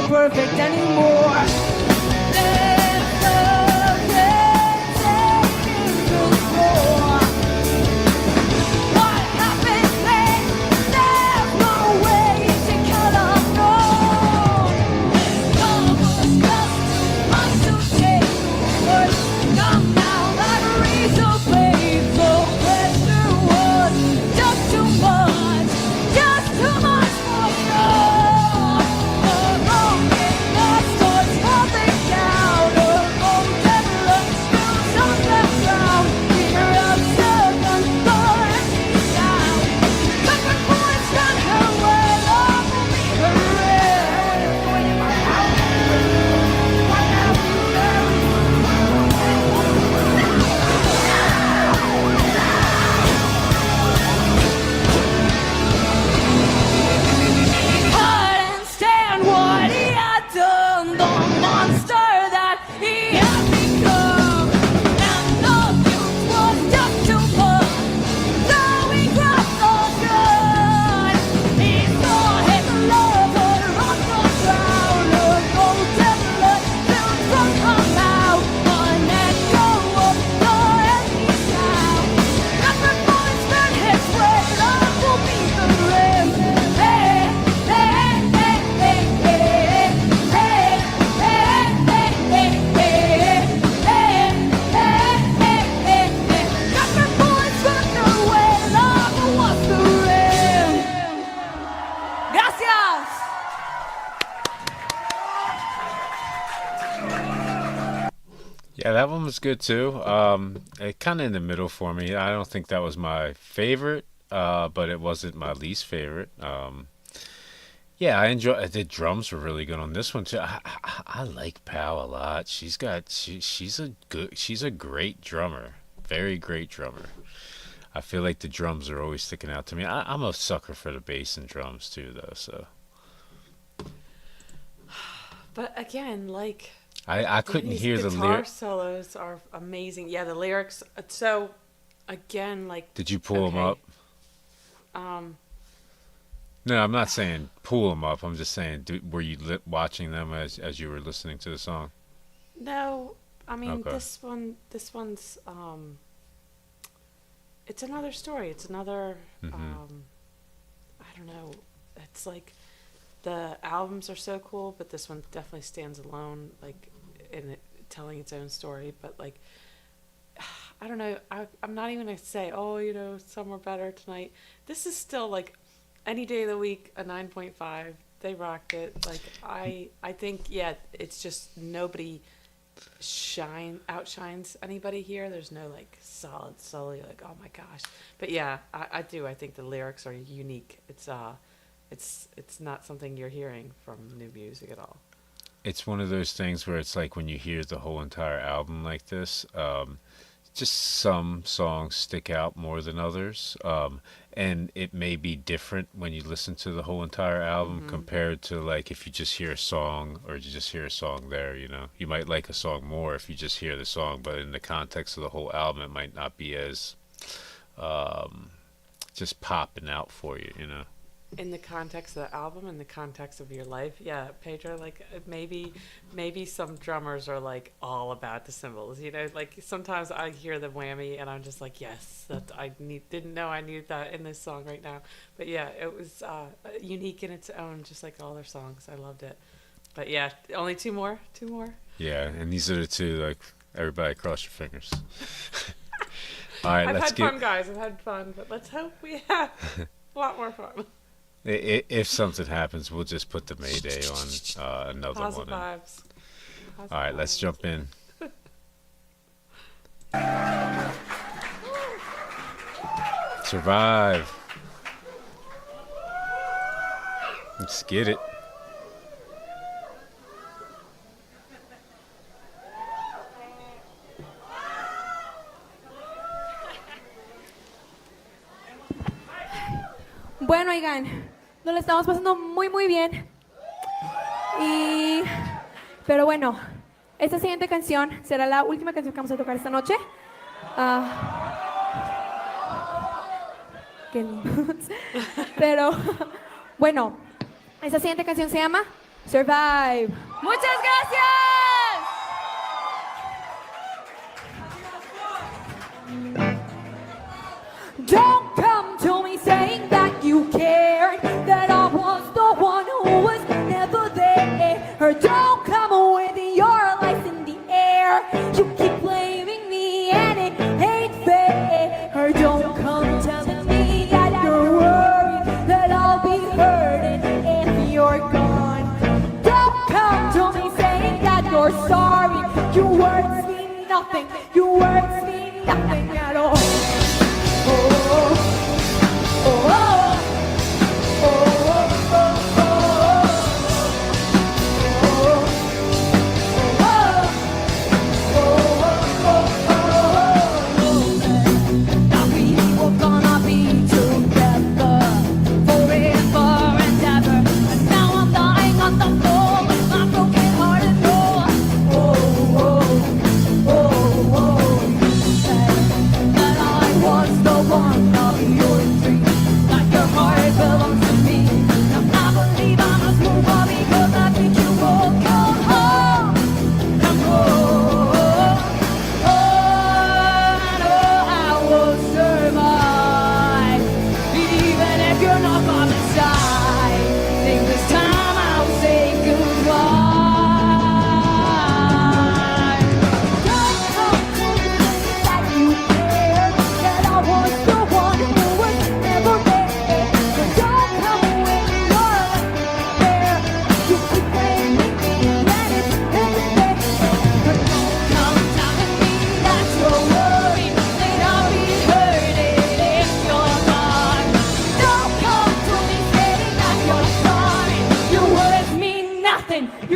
Perfect anymore. Let's take control. What happened then? There's no way to cut off. No, it's just much to take. But come now, like razor blades, so pressure was just too much for you. The broken glass doors. Yeah, that one was good too. It kind of in the middle for me. I don't think that was my favorite, but it wasn't my least favorite. Yeah, I enjoy. The drums were really good on this one too. I like Pal a lot. She's a great drummer. Very great drummer. I feel like the drums are always sticking out to me. I'm a sucker for the bass and drums too, though. So But again, like I couldn't these hear the guitar lyrics. solos are amazing. Yeah, the lyrics. So again, like Did you pull them okay, up? um, No, I'm not saying pull them up. I'm just saying, were you watching them as you were listening to the song? no, I mean Okay. this one's it's another story. It's another I don't know. It's like the albums are so cool, but this one definitely stands alone, like in it, telling its own story. But like I don't know. I'm not even gonna say, oh, some were better tonight. This is still like any day of the week a 9.5. They rocked it. Like I think yeah, it's just nobody outshines anybody here. There's no like solid solo like oh my gosh. But yeah, I do. I think the lyrics are unique. It's not something you're hearing from new music at all. It's one of those things where it's like when you hear the whole entire album like this, just some songs stick out more than others. And it may be different when you listen to the whole entire album compared to like if you just hear a song or you just hear a song there, You might like a song more if you just hear the song, but in the context of the whole album, it might not be as just popping out for you. In the context of the album, in the context of your life, yeah, Pedro, like maybe some drummers are like all about the cymbals, like sometimes I hear the whammy and I'm just like, yes, that didn't know I needed that in this song right now. But yeah, it was unique in its own, just like all their songs. I loved it. But yeah, only two more. Yeah, and these are the two, like, everybody cross your fingers. All right, I've let's had get. fun, guys. I've had fun, but let's hope we have a lot more fun. If something happens, we'll just put the Mayday on another Positive one. vibes. All right, let's jump in. Survive. Let's get it. Bueno, oigan, nos lo estamos pasando muy, muy bien. Pero bueno, esta siguiente canción será la última canción que vamos a tocar esta noche. Qué lindo. Pero bueno, esta siguiente canción se llama Survive. ¡Muchas gracias! Don't come to me saying that you cared, that I was the one who was never there. Or don't come with your life in the air. You keep blaming me and it ain't fair. Or don't come telling me that you're worried that I'll be hurting if you're gone. Don't come to me saying that you're sorry. Your words mean nothing. Your words mean nothing at all.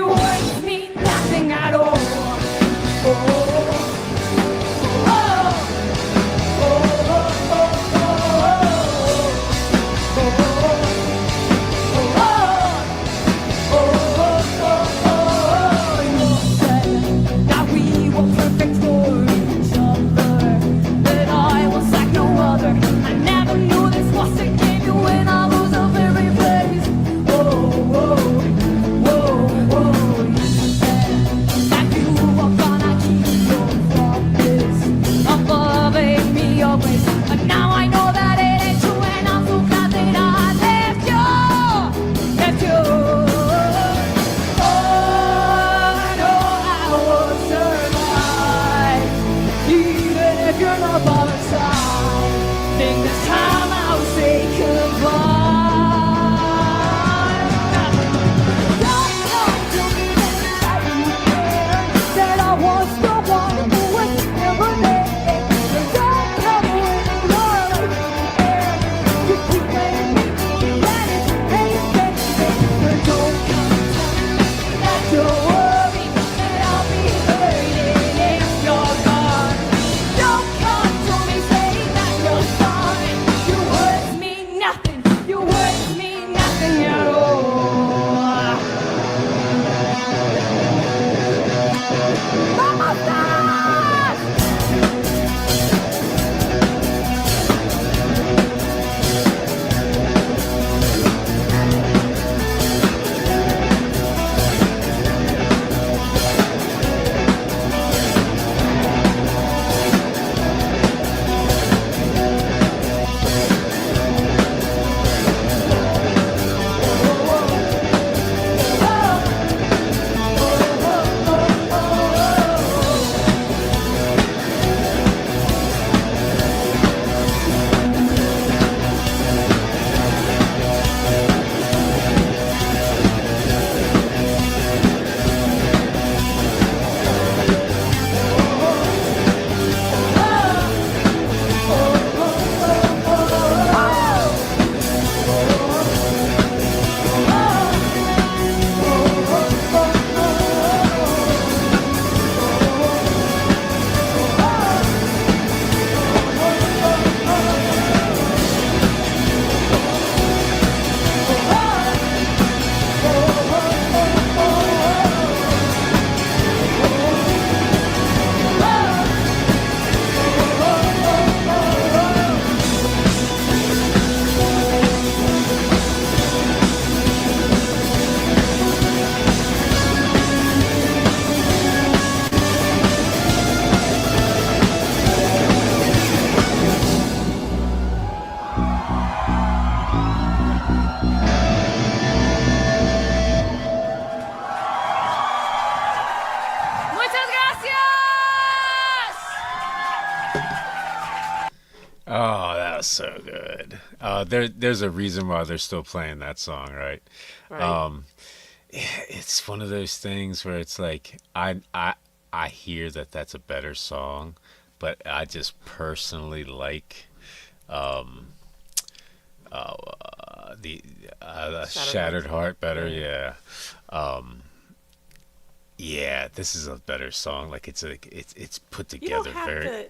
Your words mean nothing at all. That we were perfect for each other, that I was like no other. I never knew this was a game when I was a very place. Whoa, whoa, whoa, whoa. You said that you were gonna keep your promise of loving me always, but now I know that it ain't true, and I'm so glad that I left you, left you. Oh, I know I will survive, even if you're not by my side. Think this time I'll say goodbye. Don't come to me that you care, that I was the one who was never there. Don't come with your air, you keep letting me that it's pain. Don't come to me that you're worried that I'll be hurting if you're gone. Don't come to me saying that you're fine. Your words mean nothing. Your words mean nothing at all. ¡Vamos! Muchas gracias. Oh, that was so good. There's a reason why they're still playing that song, right? Right. It's one of those things where it's like I hear that that's a better song, but I just personally like the Shattered Heart better. Yeah. Yeah, this is a better song. Like it's put You don't together have very. to.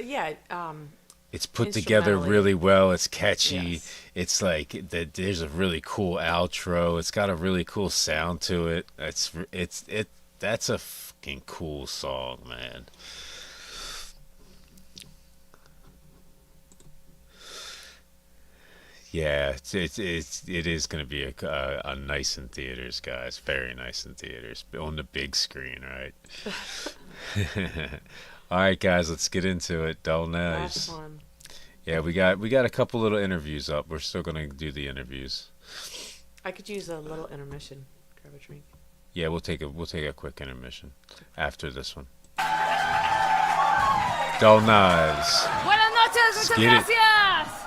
Yeah. It's put together Instrumentally. really well. It's catchy. Yes. It's like that. There's a really cool outro. It's got a really cool sound to it. That's a fucking cool song, man. Yeah, it is going to be a nice in theaters, guys. Very nice in theaters on the big screen, right? All right, guys, let's get into it. Dull Last Nose. one. Yeah, we got a couple little interviews up. We're still gonna do the interviews. I could use a little intermission. Grab a drink. Yeah, we'll take a quick intermission after this one. Dull Knives. Buenas noches, muchas Get it. gracias.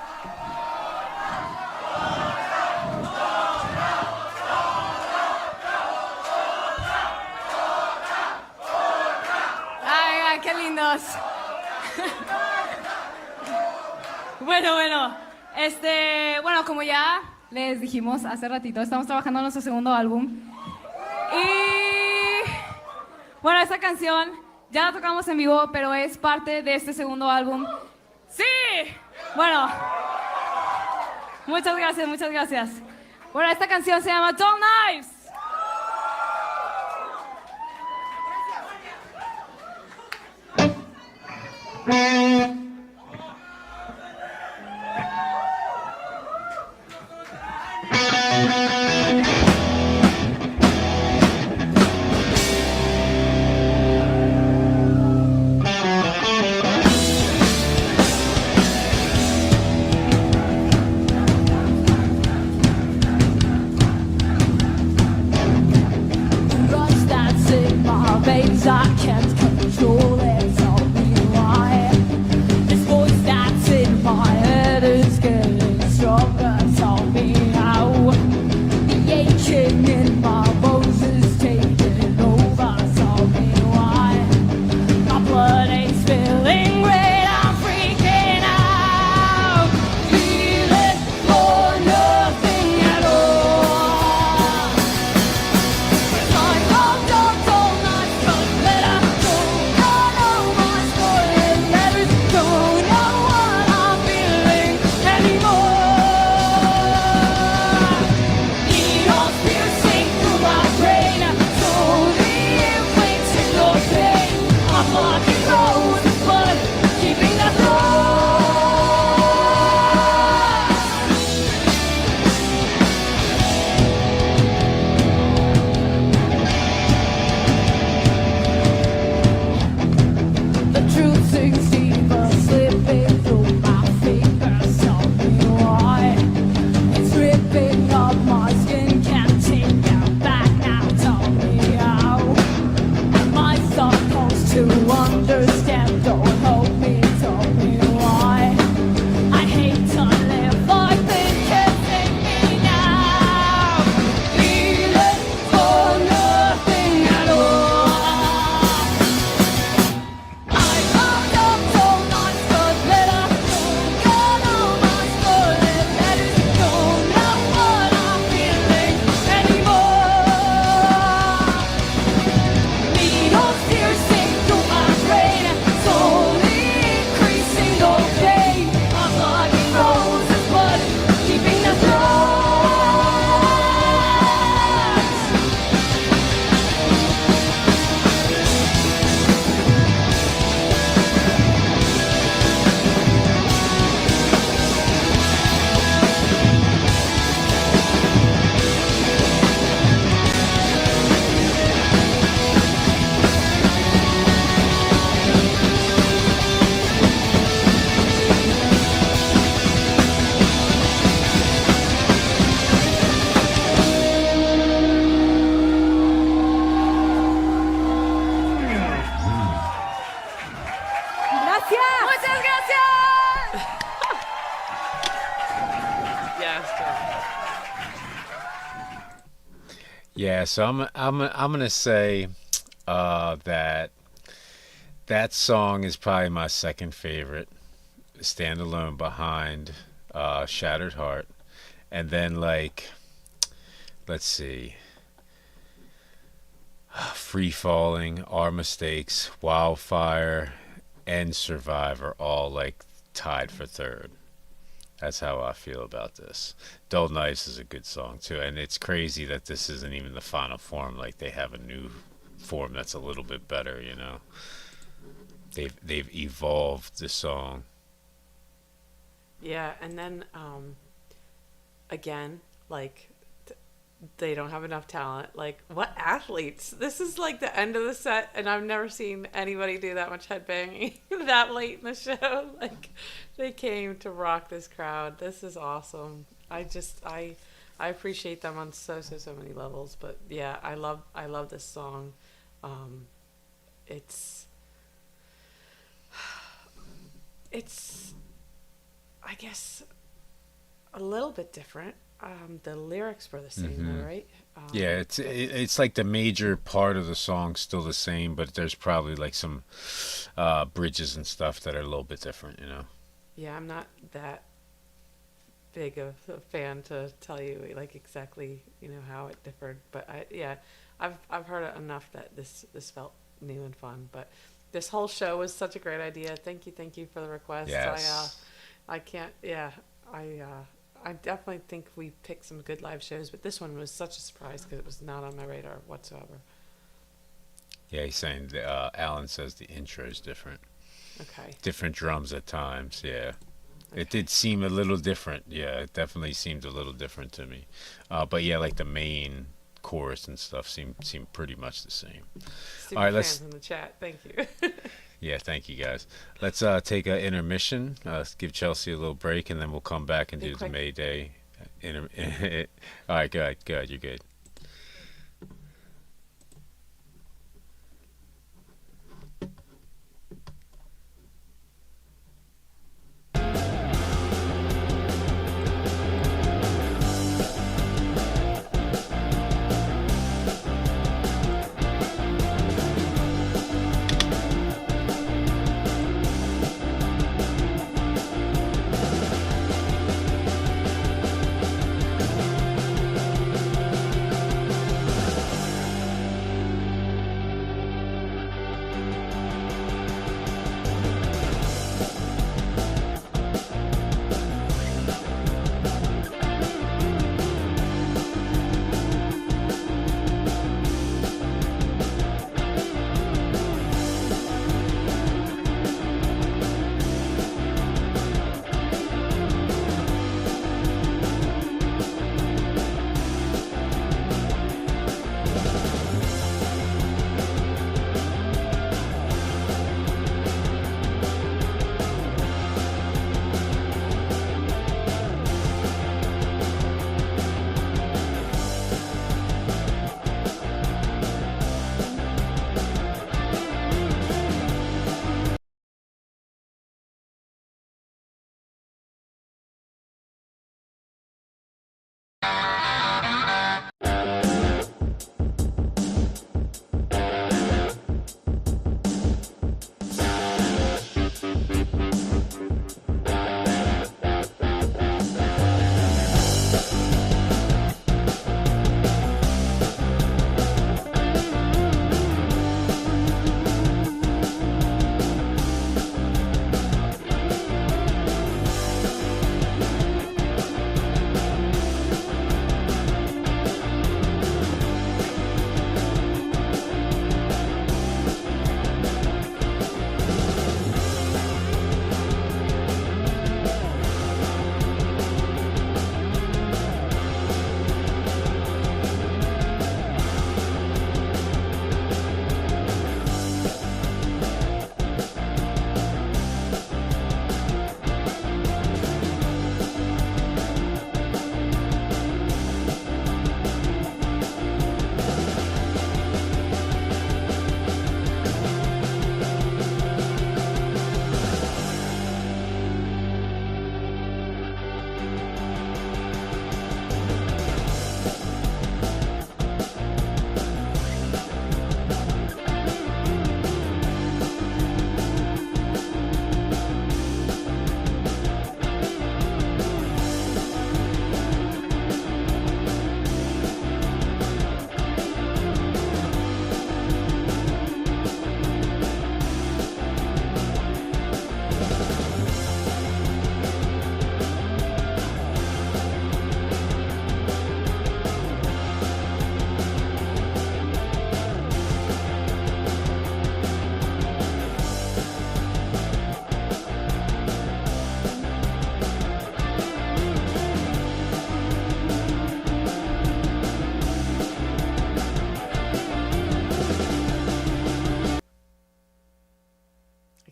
Ay, qué lindos. Bueno, como ya les dijimos hace ratito, estamos trabajando en nuestro segundo álbum. Y Bueno, esta canción ya la tocamos en vivo, pero es parte de este segundo álbum. ¡Sí! Bueno, muchas gracias, muchas gracias. Bueno, esta canción se llama Dull Knives. Rush that's in my veins, I can't control it. Tell me why. This voice that's in my head is getting stronger. Tell me how. The aching in my bones is taking over. Tell me why. My blood ain't spilling red. I'm freaking out. Feeling for nothing at all. Keeping the The truth sinks deeper, slipping through my fingers. Tell me why. It's ripping up my skin, can't take it back now. Tell me how. Am I supposed to understand? Don't help me, tell me why. I hate to live like this, can't take me now. Feeling for nothing at all. I found up so much, but let us go. Got all my stolen letters, don't know what I'm feeling anymore. Needles piercing through my brain, slowly increasing the pain. My blood frozen, but keeping the throats. Gracias. Muchas gracias. Yes, Yeah, so I'm gonna say that song is probably my second favorite, standalone behind Shattered Heart, and then like let's see, Free Falling, Our Mistakes, Wildfire, and Survive are all like tied for third. That's how I feel about this. Dull Nice is a good song too, and it's crazy that this isn't even the final form. Like they have a new form that's a little bit better, you know. They've evolved the song. yeah, and then again, like they don't have enough talent. Like, what athletes? This is like the end of the set, and I've never seen anybody do that much headbanging that late in the show. Like, they came to rock this crowd. This is awesome. I appreciate them on so many levels. But yeah, I love this song. It's I guess a little bit different. The lyrics were the same, though, right? Yeah, it's like the major part of the song's still the same, but there's probably like some bridges and stuff that are a little bit different, you know. Yeah, I'm not that big of a fan to tell you like exactly how it differed, but I've heard it enough that this felt new and fun. But this whole show was such a great idea. Thank you for the request. Yes. I can't. Yeah, I definitely think we picked some good live shows, but this one was such a surprise because it was not on my radar whatsoever. Yeah, he's saying Alan says the intro is different. Okay. Different drums at times. Yeah. It did seem a little different. Yeah, it definitely seemed a little different to me. But yeah, like the main chorus and stuff seemed pretty much the same. Super All right, fans in the chat. Thank you. Yeah, thank you guys. Let's take an intermission. Give Chelsea a little break, and then we'll come back and do the Mayday. All right, good. You're good.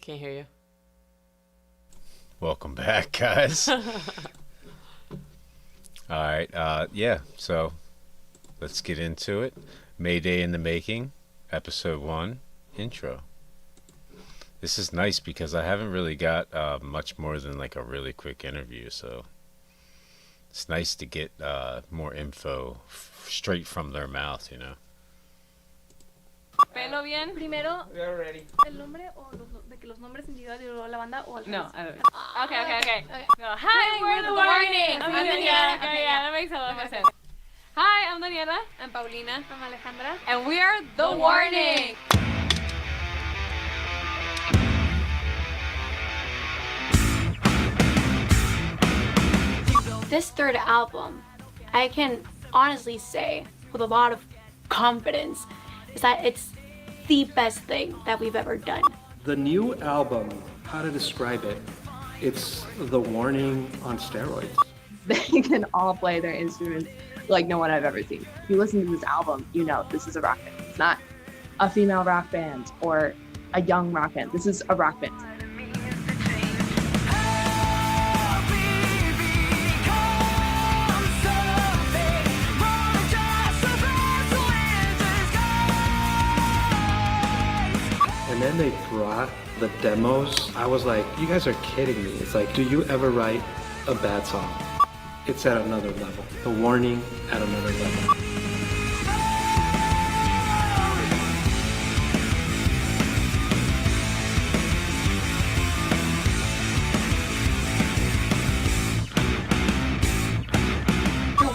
Can't hear you. Welcome back, guys. All right, yeah, so let's get into it. Mayday in the Making, Episode 1, Intro. This is nice because I haven't really got much more than like a really quick interview, so it's nice to get more info straight from their mouth, you know. Pelo bien. Primero, We're ready. el nombre o de que los nombres individuales y luego la banda o al No, revés? I don't. Okay. No, hi, we're the Warning. I'm Daniela. Okay, yeah, that makes a lot more sense. Hi, I'm Daniela. I'm Paulina. I'm Alejandra. And we are the Warning. this third album, I can honestly say with a lot of confidence is that it's the best thing that we've ever done. The new album, how to describe it? It's The Warning on steroids. They can all play their instruments like no one I've ever seen. If you listen to this album, you know this is a rock band. It's not a female rock band or a young rock band. This is a rock band. And then they brought the demos. I was like, you guys are kidding me. It's like, do you ever write a bad song? It's at another level. The Warning at another level.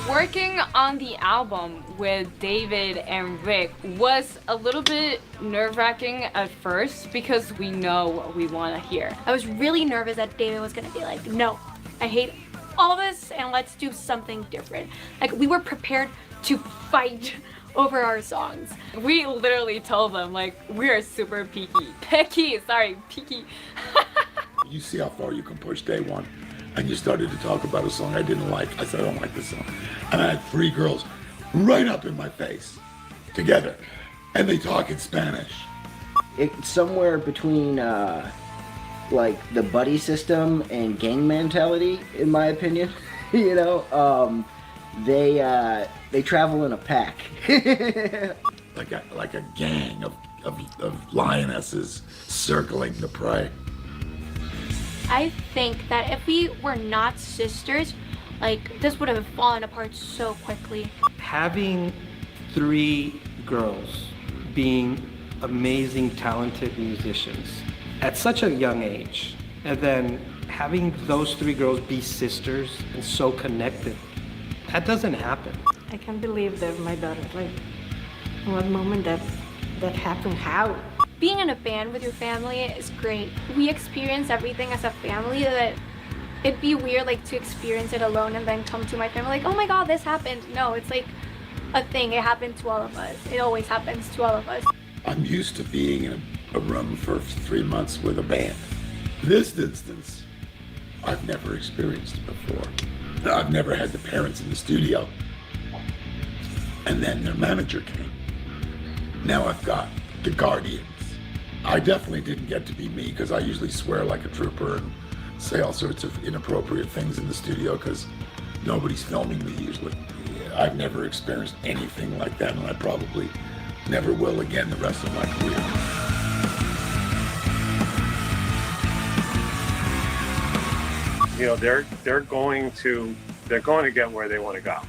Working on the album with David and Rick was a little bit nerve-wracking at first because we know what we want to hear. I was really nervous that David was gonna be like, no, I hate all this and let's do something different. Like, we were prepared to fight over our songs. We literally told them, like, we are super picky. Picky. You see how far you can push day one. And you started to talk about a song I didn't like. I said, I don't like this song. And I had 3 girls right up in my face together. And they talk in Spanish. It's somewhere between like the buddy system and gang mentality, in my opinion. You know, they travel in a pack. like a gang of lionesses circling the prey. I think that if we were not sisters, like, this would have fallen apart so quickly. Having 3 girls being amazing, talented musicians at such a young age, and then having those 3 girls be sisters and so connected, that doesn't happen. I can't believe they're my daughter. Like, what moment that happened? How? Being in a band with your family is great. We experience everything as a family that it'd be weird, like, to experience it alone and then come to my family like, oh my god, this happened. No, it's like a thing. It happened to all of us. It always happens to all of us. I'm used to being in a room for 3 months with a band. This instance, I've never experienced it before. I've never had the parents in the studio. And then their manager came. Now I've got the guardians. I definitely didn't get to be me because I usually swear like a trooper and say all sorts of inappropriate things in the studio because nobody's filming me usually. I've never experienced anything like that, and I probably never will again the rest of my career. You know, they're going to get where they want to go.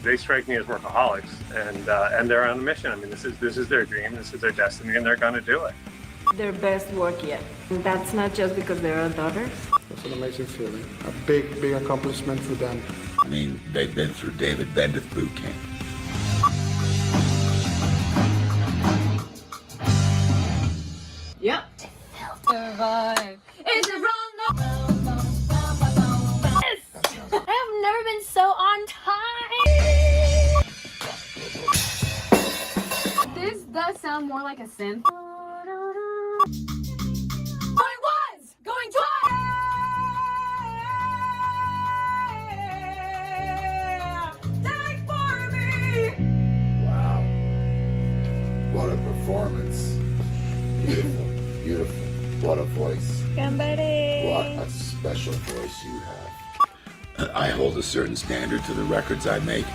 They strike me as workaholics, and they're on a mission. I mean, this is their dream, this is their destiny, and they're going to do it. Their best work yet. And that's not just because they're our daughters. It's an amazing feeling. A big accomplishment for them. I mean, they've been through David Bendeth boot camp. Yep. Survive. Is it wrong? Yes! I have never been so on time. This does sound more like a synth. Going once! Going twice! Die for me! Wow. What a performance. Beautiful, beautiful. What a voice. Gambare. What a special voice you have. I hold a certain standard to the records I make.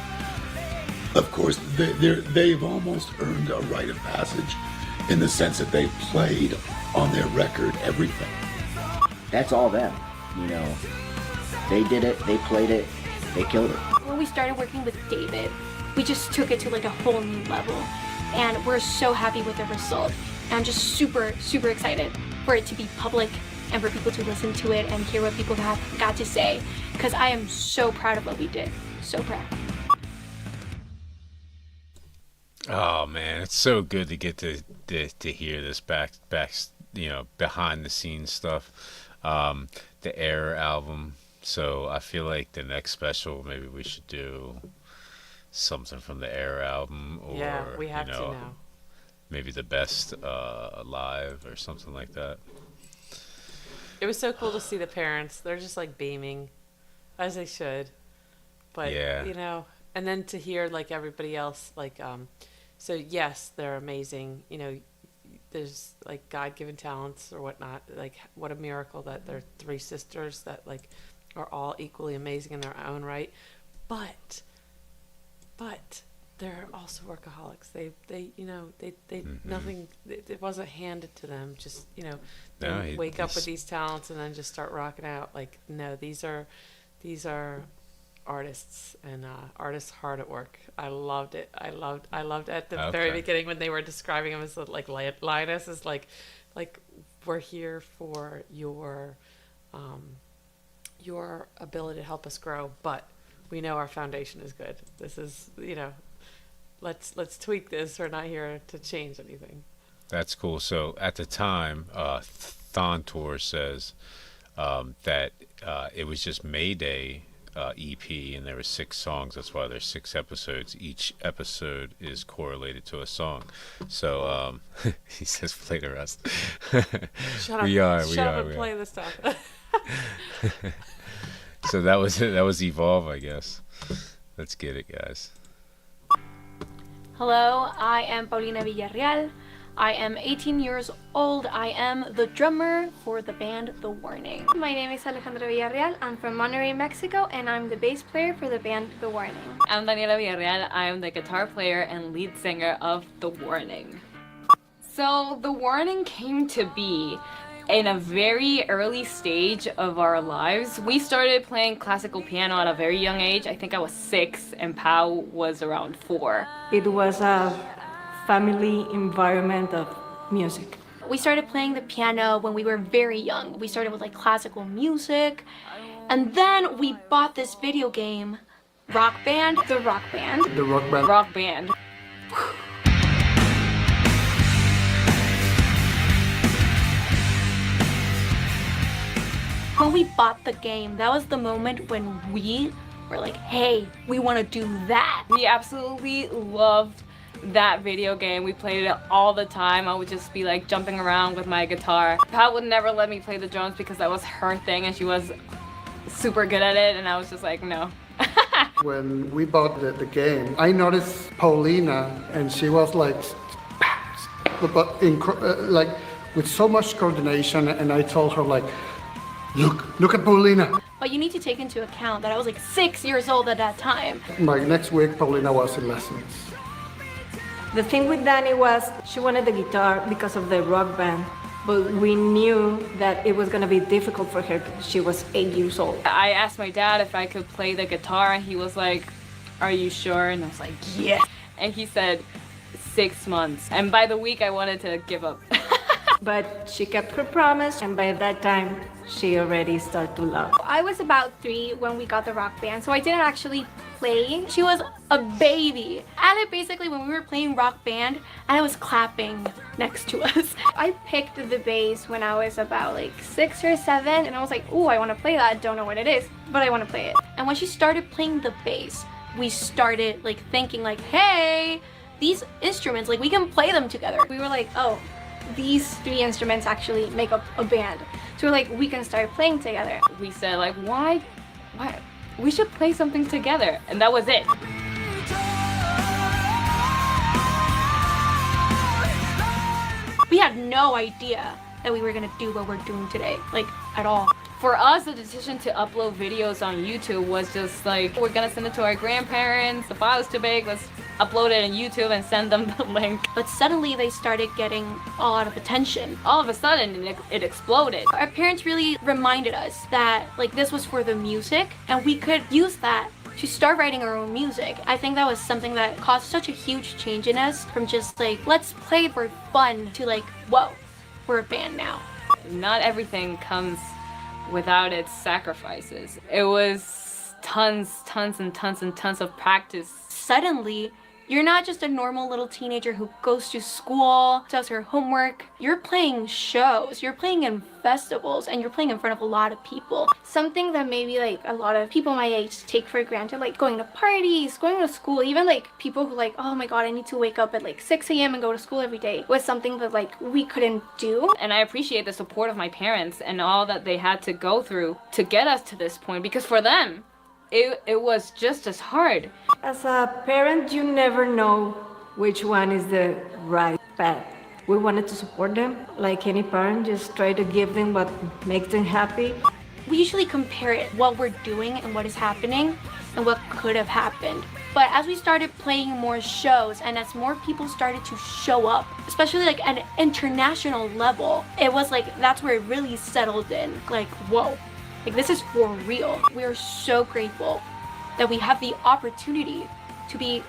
Of course, they've almost earned a rite of passage in the sense that they've played on their record everything. That's all them, you know. They did it, they played it, they killed it. When we started working with David, we just took it to like a whole new level. And we're so happy with the result. And I'm just super, super excited for it to be public and for people to listen to it and hear what people have got to say. Because I am so proud of what we did. So proud. Oh man, it's so good to get to hear this back, you know, behind the scenes stuff. The Air album, So I feel like the next special, maybe we should do something from the Air album, or Yeah, we have you to know, now. maybe the best live or something like that. It was so cool to see the parents. They're just like beaming, as they should. But Yeah. you know, and then to hear like everybody else, like so yes, they're amazing. You know, there's like God-given talents or whatnot. Like what a miracle that they're three sisters that like are all equally amazing in their own right. But they're also workaholics. They you know, they nothing. It wasn't handed to them. Just you know, they No, wake up with these talents and then just start rocking out. Like no, these are artists and artists hard at work. I loved it. I loved at the very Okay. beginning when they were describing him as like Linus is like we're here for your ability to help us grow, but we know our foundation is good. This is you know, let's tweak this. We're not here to change anything. That's cool. So at the time, Thontor says that it was just Mayday EP, and there were 6 songs. That's why there's 6 episodes. Each episode is correlated to a song. So he says, "Play the rest." Shut up! We Shut up are. and play this stuff. So that was it. That was Evolve, I guess. Let's get it, guys. Hello, I am Paulina Villarreal. I am 18 years old. I am the drummer for the band The Warning. My name is Alejandra Villarreal. I'm from Monterrey, Mexico, and I'm the bass player for the band The Warning. I'm Daniela Villarreal. I am the guitar player and lead singer of The Warning. So The Warning came to be in a very early stage of our lives. We started playing classical piano at a very young age. I think I was 6 and Pau was around 4. It was a family environment of music. We started playing the piano when we were very young. We started with like classical music, and then we bought this video game, Rock Band, the Rock Band. The Rock Band. Rock Band. When we bought the game, that was the moment when we were like, hey, we want to do that. We absolutely loved that video game. We played it all the time. I would just be like jumping around with my guitar. Pat would never let me play the drums because that was her thing and she was super good at it, and I was just like, no. When we bought the game, I noticed Paulina, and she was like with so much coordination, and I told her like, look at Paulina. But you need to take into account that I was like 6 years old at that time. By next week, Paulina was in lessons. The thing with Dani was she wanted the guitar because of the rock band, but we knew that it was going to be difficult for her because she was 8 years old. I asked my dad if I could play the guitar and he was like, are you sure? And I was like, yes. And he said 6 months. And by the week I wanted to give up. But she kept her promise, and by that time, she already started to love. I was about 3 when we got the Rock Band, so I didn't actually play. She was a baby. And basically when we were playing Rock Band, and I was clapping next to us. I picked the bass when I was about like 6 or 7, and I was like, ooh, I want to play that. Don't know what it is, but I want to play it. And when she started playing the bass, we started like thinking like, hey, these instruments, like we can play them together. We were like, oh, these 3 instruments actually make up a band. So we're like, we can start playing together. We said like, why? We should play something together. And that was it. We had no idea that we were gonna do what we're doing today, like at all. For us, the decision to upload videos on YouTube was just like, we're gonna send it to our grandparents, the file's too big, let's upload it on YouTube and send them the link. But suddenly they started getting a lot of attention. All of a sudden, it exploded. Our parents really reminded us that like this was for the music and we could use that to start writing our own music. I think that was something that caused such a huge change in us, from just like, let's play for fun, to like, whoa, we're a band now. Not everything comes without its sacrifices. It was tons and tons of practice. Suddenly, You're not just a normal little teenager who goes to school, does her homework. You're playing shows, you're playing in festivals, and you're playing in front of a lot of people. Something that maybe like a lot of people my age take for granted, like going to parties, going to school, even like people who like, oh my god, I need to wake up at like 6 a.m. and go to school every day, was something that like we couldn't do. And I appreciate the support of my parents and all that they had to go through to get us to this point, because for them, it was just as hard. As a parent, you never know which one is the right path. We wanted to support them, like any parent, just try to give them what makes them happy. We usually compare it, what we're doing and what is happening and what could have happened. But as we started playing more shows and as more people started to show up, especially like at an international level, it was like, that's where it really settled in. Like, whoa, like this is for real. We are so grateful that we have the opportunity to be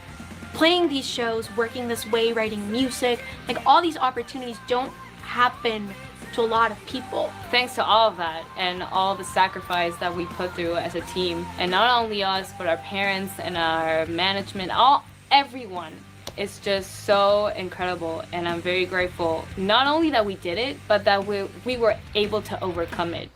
playing these shows, working this way, writing music. Like all these opportunities don't happen to a lot of people. Thanks to all of that and all the sacrifice that we put through as a team, and not only us, but our parents and our management, everyone is just so incredible. And I'm very grateful, not only that we did it, but that we were able to overcome it.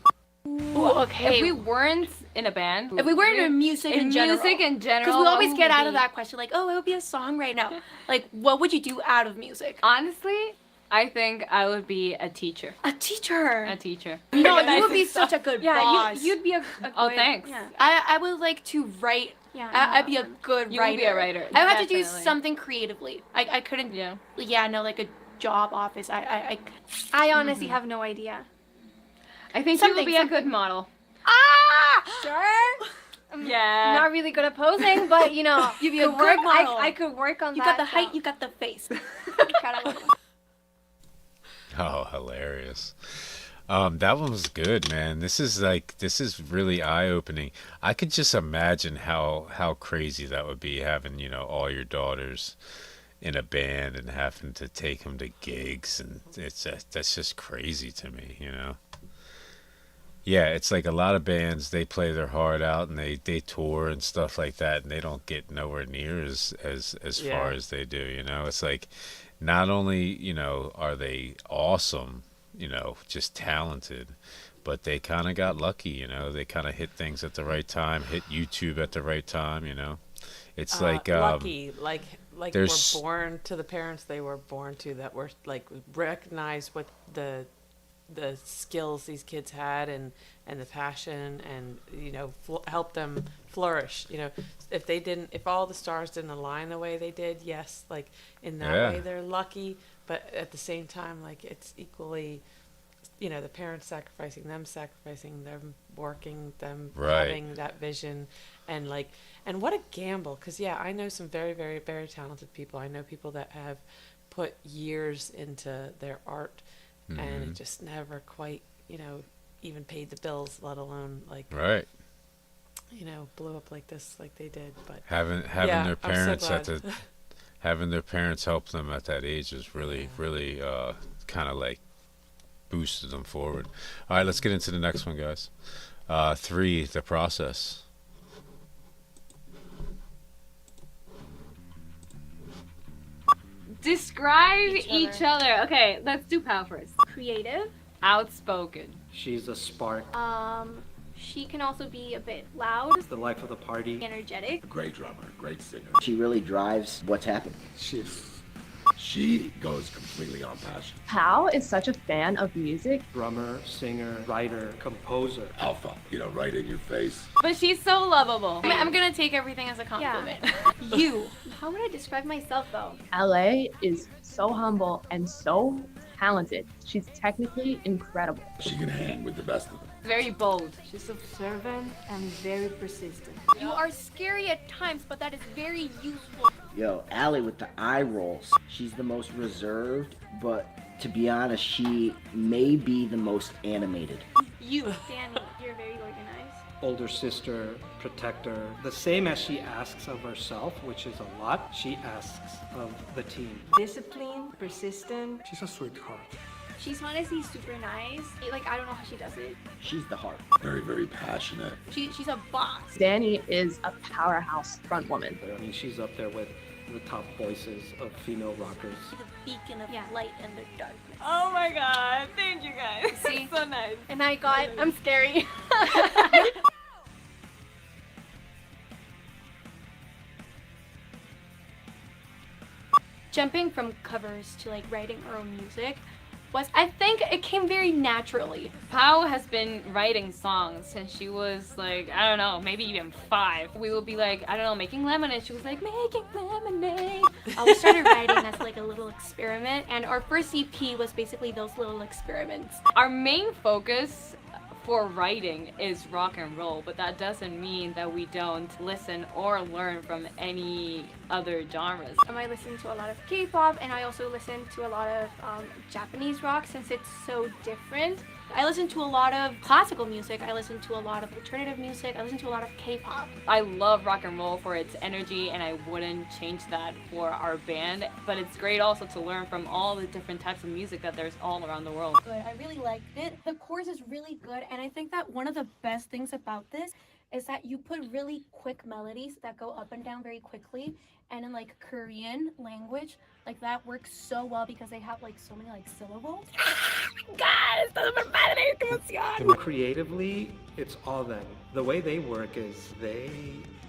Ooh, okay. If we weren't in a band, if we weren't in music in general, because we always get out of that question like, oh, it would be a song right now. Like, what would you do out of music? Honestly, I think I would be a teacher. A teacher. A teacher. No, you would be such a good boss. You'd be a Oh, good, thanks. Yeah. I would like to write. Yeah, I'd be a good You writer. would be a writer. I would have to do Definitely. something creatively. I couldn't. Yeah, no, like a job office. I honestly have no idea. I think you would be a good model. Sure. Yeah. Not really good at posing, but you know, you'd be a could good work, model. I could work on You that. got the height, you got the face. Oh, hilarious. That one was good, man. This is really eye-opening. I could just imagine how crazy that would be, having, all your daughters in a band and having to take them to gigs, and that's just crazy to me, Yeah, it's like a lot of bands, they play their heart out and they tour and stuff like that, and they don't get nowhere near as far as they do, It's like, not only, are they awesome, just talented, but they kind of got lucky, they kind of hit things at the right time, hit YouTube at the right time, It's like lucky, like we're there's- born to the parents they were born to, that were like recognize what the skills these kids had and the passion, and help them flourish. If all the stars didn't align the way they did, yes, like in that way they're lucky, but at the same time, like it's equally, the parents sacrificing, them working, them having that vision, and what a gamble. Because I know some very, very, very talented people. I know people that have put years into their art, and it just never quite, even paid the bills, let alone blew up like this, like they did. But having their parents having their parents help them at that age is really kind of like boosted them forward. All right, let's get into the next one, guys. 3, the process. Describe each other. Okay, let's do Pal first. Creative. Outspoken. She's a spark. She can also be a bit loud. It's the life of the party. Energetic. A great drummer, great singer. She really drives what's happening. She goes completely on passion. Pal is such a fan of music. Drummer, singer, writer, composer. Alpha, right in your face. But she's so lovable. I'm gonna take everything as a compliment. How would I describe myself though? LA is so humble and so talented. She's technically incredible. She can hang with the best of them. Very bold. She's observant and very persistent. You are scary at times, but that is very useful. Yo, Allie with the eye rolls. She's the most reserved, but to be honest, she may be the most animated. Danny, you're very organized. Older sister, protector. The same as she asks of herself, which is a lot, she asks of the team. Discipline, persistent. She's a sweetheart. She's honestly super nice. I don't know how she does it. She's the heart. Very, very passionate. She's a boss. Danny is a powerhouse front woman. I mean, she's up there with the top voices of female rockers. The beacon of light in the darkness. Oh my god, thank you guys. See? So nice. And I'm scary. Jumping from covers to like writing our own music I think it came very naturally. Pau has been writing songs since she was like, I don't know, maybe even 5. We would be like, I don't know, making lemonade. She was like, making lemonade. We started writing as like a little experiment, and our first EP was basically those little experiments. Our main focus for writing is rock and roll, but that doesn't mean that we don't listen or learn from any other genres. I listen to a lot of K-pop, and I also listen to a lot of Japanese rock since it's so different. I listen to a lot of classical music, I listen to a lot of alternative music, I listen to a lot of K-pop. I love rock and roll for its energy, and I wouldn't change that for our band, but it's great also to learn from all the different types of music that there's all around the world. Good. I really liked it. The chorus is really good, and I think that one of the best things about this is that you put really quick melodies that go up and down very quickly, and in like Korean language, like that works so well because they have like so many like syllables. Creatively, it's all them. The way they work is they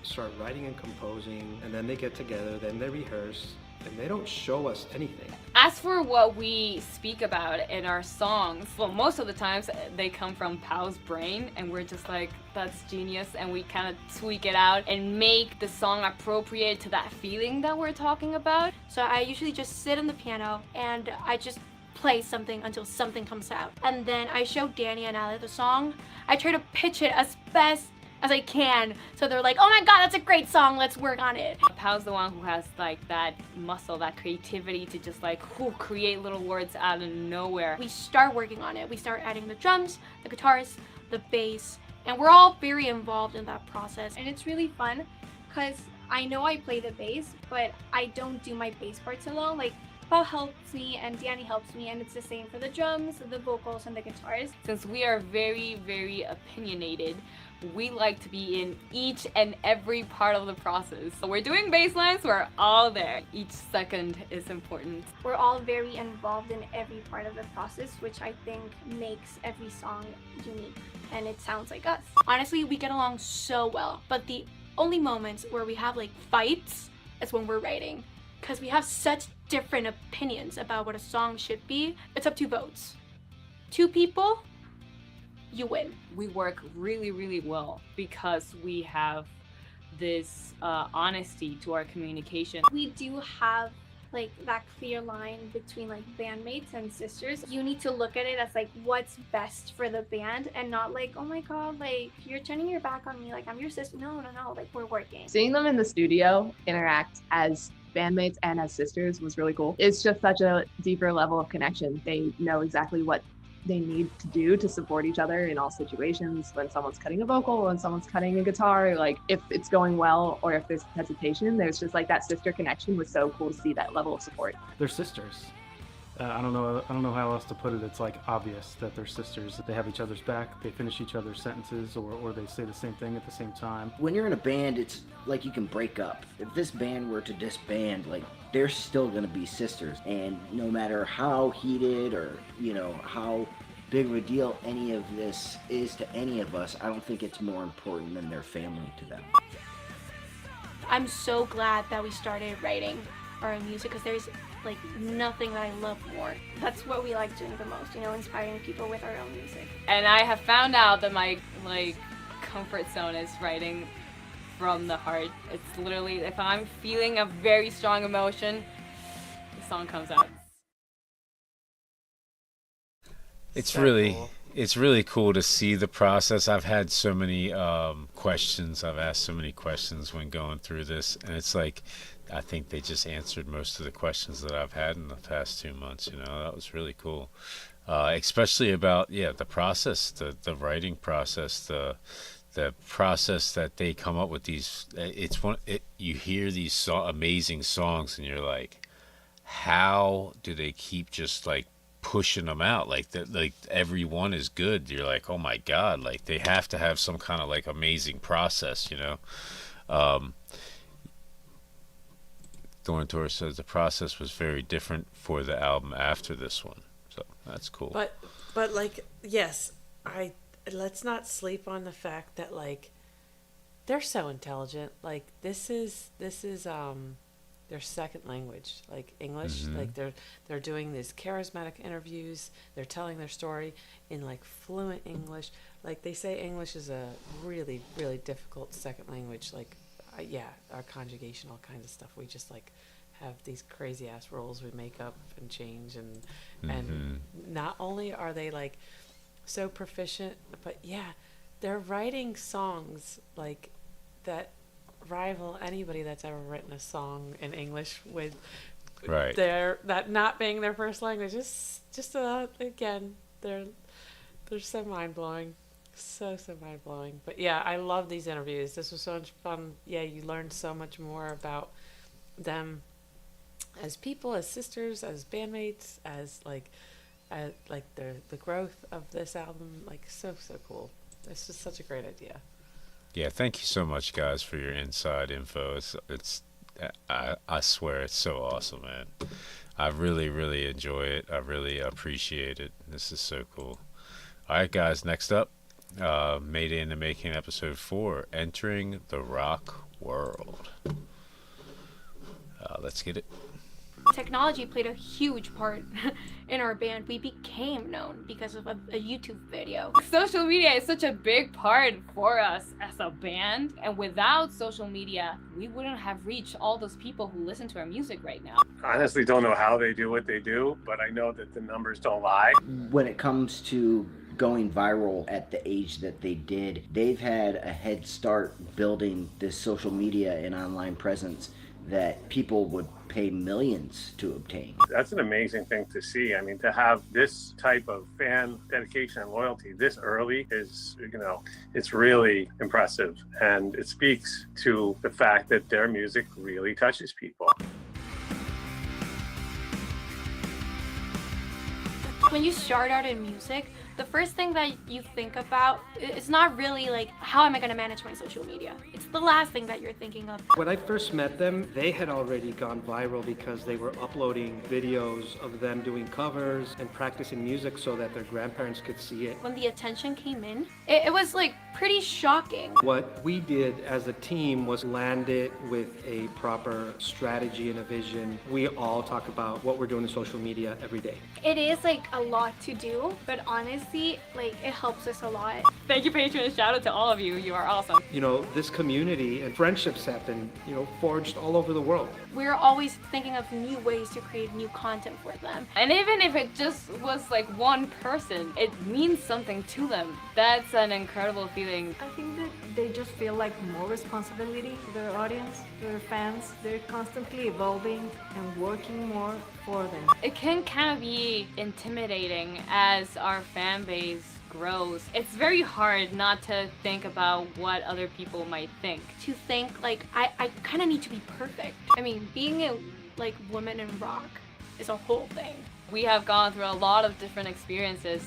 start writing and composing, and then they get together, then they rehearse, and they don't show us anything. As for what we speak about in our songs, well, most of the times they come from Pau's brain, and we're just like, that's genius, and we kind of tweak it out and make the song appropriate to that feeling that we're talking about. So I usually just sit on the piano and I just play something until something comes out. And then I show Danny and Ali the song. I try to pitch it as best as I can, so they're like, oh my god, that's a great song, let's work on it. Pau's the one who has like that muscle, that creativity to just like create little words out of nowhere. We start working on it. We start adding the drums, the guitars, the bass, and we're all very involved in that process. And it's really fun because I know I play the bass, but I don't do my bass parts alone. Like, Paul helps me and Danny helps me, and it's the same for the drums, the vocals, and the guitars. Since we are very, very opinionated, we like to be in each and every part of the process. So we're doing bass lines, we're all there. Each second is important. We're all very involved in every part of the process, which I think makes every song unique, and it sounds like us. Honestly, we get along so well, but the only moments where we have like fights is when we're writing, because we have such different opinions about what a song should be. It's up to votes. 2 people, you win. We work really, really well because we have this honesty to our communication. We do have like that clear line between like bandmates and sisters. You need to look at it as like what's best for the band, and not like, oh my god, like you're turning your back on me, like I'm your sister. No, like we're working. Seeing them in the studio interact as bandmates and as sisters was really cool. It's just such a deeper level of connection. They know exactly what they need to do to support each other in all situations. When someone's cutting a vocal, when someone's cutting a guitar, like if it's going well or if there's hesitation, there's just like that sister connection. Was so cool to see that level of support. They're sisters. I don't know how else to put it. It's like obvious that they're sisters, that they have each other's back, they finish each other's sentences, or they say the same thing at the same time. When you're in a band, it's like you can break up. If this band were to disband, like they're still gonna be sisters, and no matter how heated or how big of a deal any of this is to any of us, I don't think it's more important than their family to them. I'm so glad that we started writing our own music, because there's like nothing that I love more. That's what we like doing the most, inspiring people with our own music. And I have found out that my comfort zone is writing from the heart. It's literally, if I'm feeling a very strong emotion, the song comes out. It's really cool to see the process. I've had so many questions. I've asked so many questions when going through this, and it's like, I think they just answered most of the questions that I've had in the past 2 months. That was really cool, especially about the process, the writing process, the process that they come up with these. You hear these amazing songs, and you're like, how do they keep just like pushing them out like that? Like every one is good. You're like, oh my god, like they have to have some kind of like amazing process. Thorn Tour says the process was very different for the album after this one. So that's cool. But like, yes, let's not sleep on the fact that like they're so intelligent. Like this is their second language, like English. Like they're doing these charismatic interviews. They're telling their story in like fluent English. Like they say English is a really, really difficult second language. Like, our conjugation, all kinds of stuff. We just like have these crazy ass rules we make up and change, and not only are they like so proficient, but they're writing songs like that rival anybody that's ever written a song in English with that not being their first language. Just again, they're so mind blowing. So mind blowing. But I love these interviews. This was so much fun. You learned so much more about them as people, as sisters, as bandmates, as the growth of this album. Like so cool. It's just such a great idea. Yeah, thank you so much, guys, for your inside info. I swear it's so awesome, man. I really, really enjoy it. I really appreciate it. This is so cool. All right, guys, next up, Mayday in the Making, episode 4, Entering the Rock World. Let's get it. Technology played a huge part in our band. We became known because of a YouTube video. Social media is such a big part for us as a band, and without social media, we wouldn't have reached all those people who listen to our music right now. I honestly don't know how they do what they do, but I know that the numbers don't lie. When it comes to going viral at the age that they did, they've had a head start building this social media and online presence that people would pay millions to obtain. That's an amazing thing to see. I mean, to have this type of fan dedication and loyalty this early is, it's really impressive. And it speaks to the fact that their music really touches people. When you start out in music, the first thing that you think about is not really like, how am I going to manage my social media? It's the last thing that you're thinking of. When I first met them, they had already gone viral because they were uploading videos of them doing covers and practicing music so that their grandparents could see it. When the attention came in, it was like pretty shocking. What we did as a team was land it with a proper strategy and a vision. We all talk about what we're doing in social media every day. It is like a lot to do, but honestly, like it helps us a lot. Thank you, patrons. Shout out to all of you. You are awesome. This community and friendships have been, forged all over the world. We're always thinking of new ways to create new content for them. And even if it just was like one person, it means something to them. That's an incredible feeling. I think that they just feel like more responsibility to their audience, to their fans. They're constantly evolving and working more for them. It can kind of be intimidating as our fan base grows. It's very hard not to think about what other people might think. To think like I kind of need to be perfect. I mean, being a woman in rock is a whole thing. We have gone through a lot of different experiences,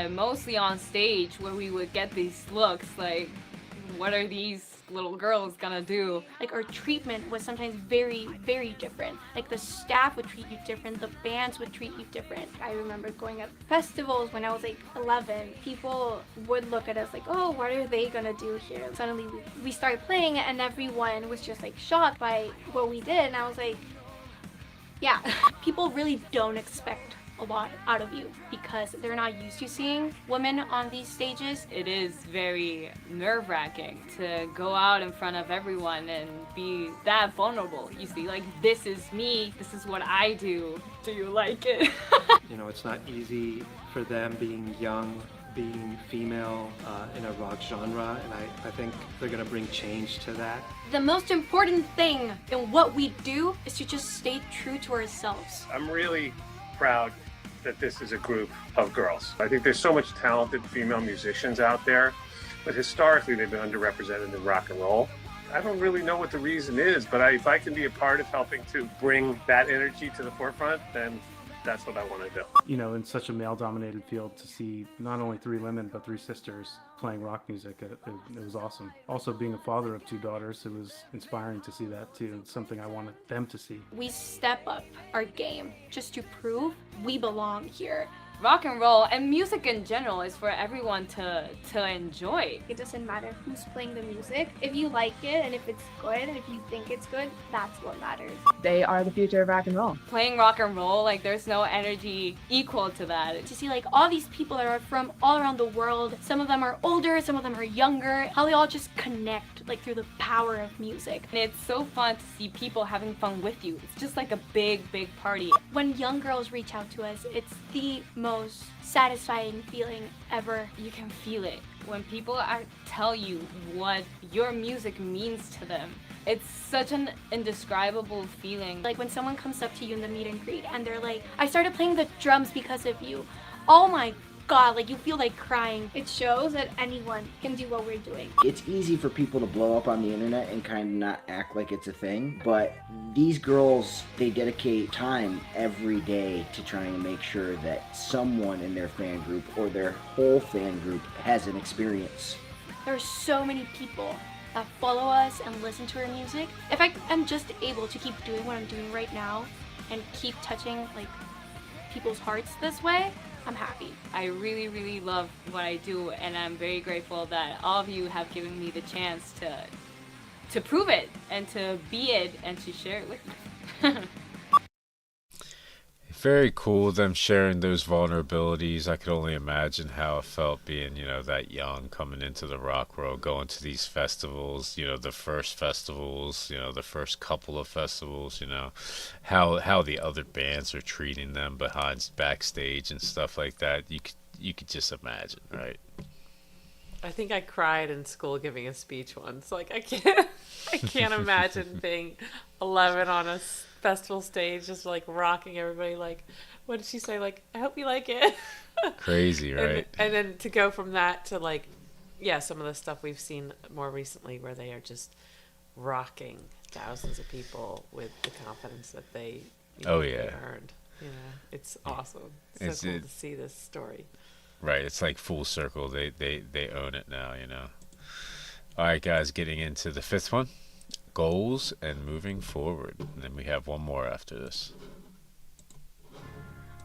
mostly on stage, where we would get these looks like, what are these little girls gonna do? Like our treatment was sometimes very, very different. Like the staff would treat you different, the bands would treat you different. I remember going at festivals when I was like 11. People would look at us like, oh, what are they gonna do here? Suddenly we started playing and everyone was just like shocked by what we did, and I was like, yeah, people really don't expect a lot out of you because they're not used to seeing women on these stages. It is very nerve-wracking to go out in front of everyone and be that vulnerable. You see, like, this is me, this is what I do. Do you like it? It's not easy for them being young, being female in a rock genre, and I think they're gonna bring change to that. The most important thing in what we do is to just stay true to ourselves. I'm really proud that this is a group of girls. I think there's so much talented female musicians out there, but historically they've been underrepresented in rock and roll. I don't really know what the reason is, but if I can be a part of helping to bring that energy to the forefront, then that's what I want to do. You know, in such a male-dominated field, to see not only three women but three sisters playing rock music, it was awesome. Also, being a father of two daughters, it was inspiring to see that too. It's something I wanted them to see. We step up our game just to prove we belong here. Rock and roll and music in general is for everyone to enjoy. It doesn't matter who's playing the music. If you like it and if it's good and if you think it's good, that's what matters. They are the future of rock and roll. Playing rock and roll, like there's no energy equal to that. To see like all these people that are from all around the world, some of them are older, some of them are younger, how they all just connect like through the power of music. And it's so fun to see people having fun with you. It's just like a big party. When young girls reach out to us, it's the most satisfying feeling ever. You can feel it when people tell you what your music means to them. It's such an indescribable feeling. Like when someone comes up to you in the meet and greet and they're like, I started playing the drums because of you. Oh my God, like you feel like crying. It shows that anyone can do what we're doing. It's easy for people to blow up on the internet and kind of not act like it's a thing, but these girls, they dedicate time every day to trying to make sure that someone in their fan group or their whole fan group has an experience. There are so many people that follow us and listen to our music. If I am just able to keep doing what I'm doing right now and keep touching like people's hearts this way, I'm happy. I really love what I do, and I'm very grateful that all of you have given me the chance to prove it and to be it and to share it with me. Very cool, them sharing those vulnerabilities. I could only imagine how it felt being, that young, coming into the rock world, going to these festivals, the first festivals, the first couple of festivals, how the other bands are treating them backstage and stuff like that. You could just imagine, right? I think I cried in school giving a speech once. Like I can't imagine being 11 on a festival stage, just like rocking everybody. Like, what did she say? Like, I hope you like it. Crazy, right? And then to go from that to like, yeah, some of the stuff we've seen more recently where they are just rocking thousands of people with the confidence that they they earned. It's awesome. It's so cool to see this story. Right, it's like full circle. They own it now, All right, guys, getting into the fifth one. Goals and moving forward. And then we have one more after this.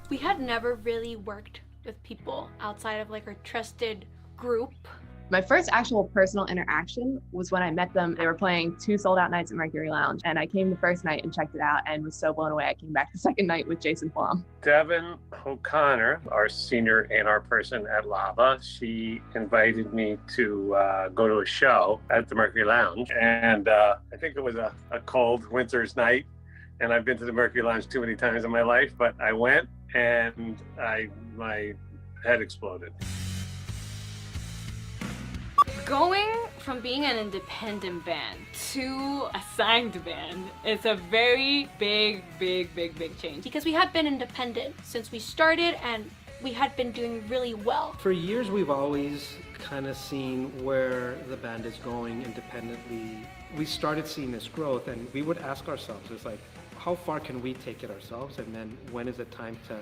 We had never really worked with people outside of like our trusted group. My first actual personal interaction was when I met them. They were playing 2 sold-out nights at Mercury Lounge, and I came the first night and checked it out and was so blown away. I came back the second night with Jason Flom. Devin O'Connor, our senior A&R person at Lava, she invited me to go to a show at the Mercury Lounge, and I think it was a cold winter's night, and I've been to the Mercury Lounge too many times in my life, but I went and my head exploded. Going from being an independent band to a signed band, it's a very big change. Because we had been independent since we started and we had been doing really well. For years, we've always kind of seen where the band is going independently. We started seeing this growth, and we would ask ourselves, it's like, how far can we take it ourselves? And then when is it time to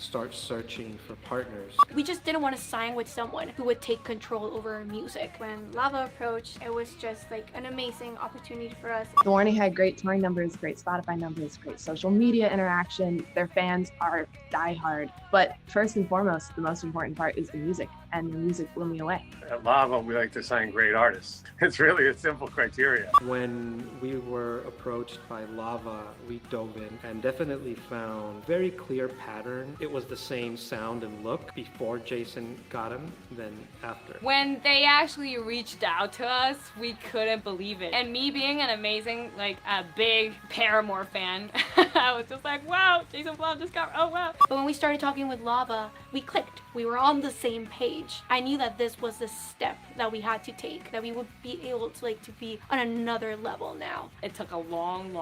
start searching for partners? We just didn't want to sign with someone who would take control over our music. When Lava approached, it was just like an amazing opportunity for us. The Warning had great touring numbers, great Spotify numbers, great social media interaction. Their fans are diehard. But first and foremost, the most important part is the music, and the music blew me away. At Lava, we like to sign great artists. It's really a simple criteria. When we were approached by Lava, we dove in and definitely found very clear pattern. It was the same sound and look before Jason got him than after. When they actually reached out to us, we couldn't believe it. And me being an amazing, like a big Paramore fan, I was just like, wow, Jason Blum just got, oh wow. But when we started talking with Lava, we clicked. We were on the same page. I knew that this was the step that we had to take, that we would be able to to be on another level now. It took a long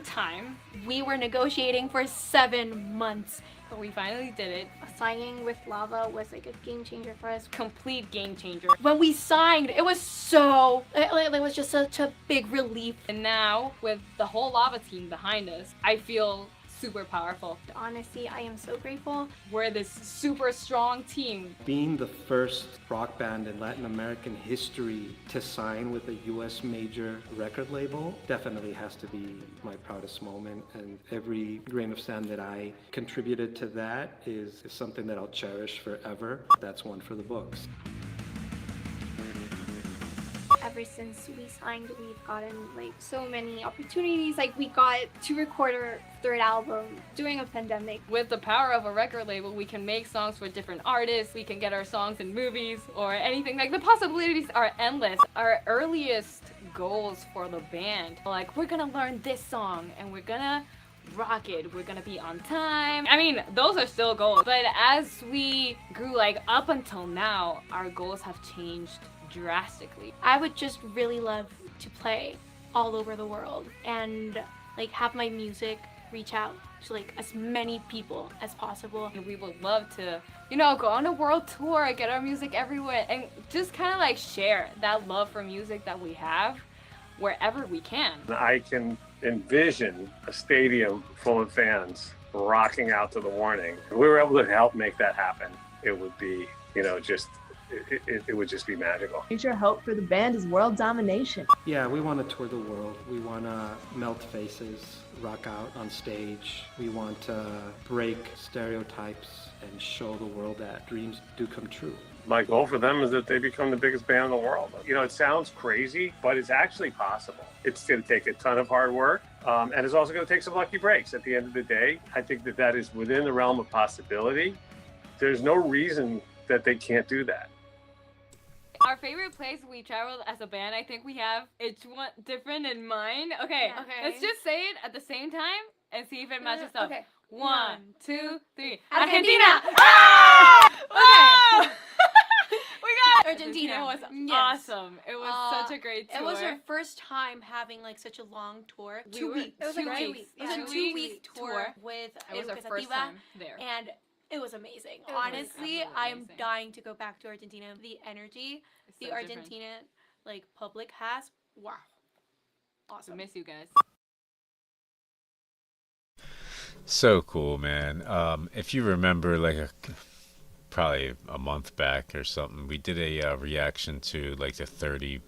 time. We were negotiating for 7 months. But we finally did it. Signing with Lava was like a game changer for us. Complete game changer. When we signed, it was it was just such a big relief. And now, with the whole Lava team behind us, I feel super powerful. Honestly, I am so grateful. We're this super strong team. Being the first rock band in Latin American history to sign with a US major record label definitely has to be my proudest moment, and every grain of sand that I contributed to that is something that I'll cherish forever. That's one for the books. Ever since we signed, we've gotten like so many opportunities. Like we got to record our third album during a pandemic. With the power of a record label, we can make songs for different artists. We can get our songs in movies or anything. Like the possibilities are endless. Our earliest goals for the band, like we're gonna learn this song and we're gonna rock it. We're gonna be on time. I mean, those are still goals. But as we grew like up until now, our goals have changed drastically. I would just really love to play all over the world and like have my music reach out to like as many people as possible. And we would love to, you know, go on a world tour, get our music everywhere, and just kind of like share that love for music that we have wherever we can. I can envision a stadium full of fans rocking out to The Warning. If we were able to help make that happen, it would be, you know, just it would just be magical. Future hope for the band is world domination. Yeah, we want to tour the world. We want to melt faces, rock out on stage. We want to break stereotypes and show the world that dreams do come true. My goal for them is that they become the biggest band in the world. You know, it sounds crazy, but it's actually possible. It's going to take a ton of hard work, and it's also going to take some lucky breaks. At the end of the day, I think that that is within the realm of possibility. There's no reason that they can't do that. Our favorite place we traveled as a band, I think we have each one different in mind. Okay, let's just say it at the same time and see if it matches up. Okay. 1, 2, 3. Argentina! Ah! Okay. We got Argentina. It was Yes. awesome. It was such a great tour. It was our first time having like such a long tour. We 2 were- weeks. it was like 2 weeks. It was a Yeah. 2-week Tour. tour with It was our first Educativa, time there. and it was amazing. It was Honestly, absolutely I'm amazing. dying to go back to Argentina. The energy It's the so different. Argentina like public has, wow, awesome. We miss you guys. So cool, man. If you remember, like probably a month back or something, we did a reaction to like the 30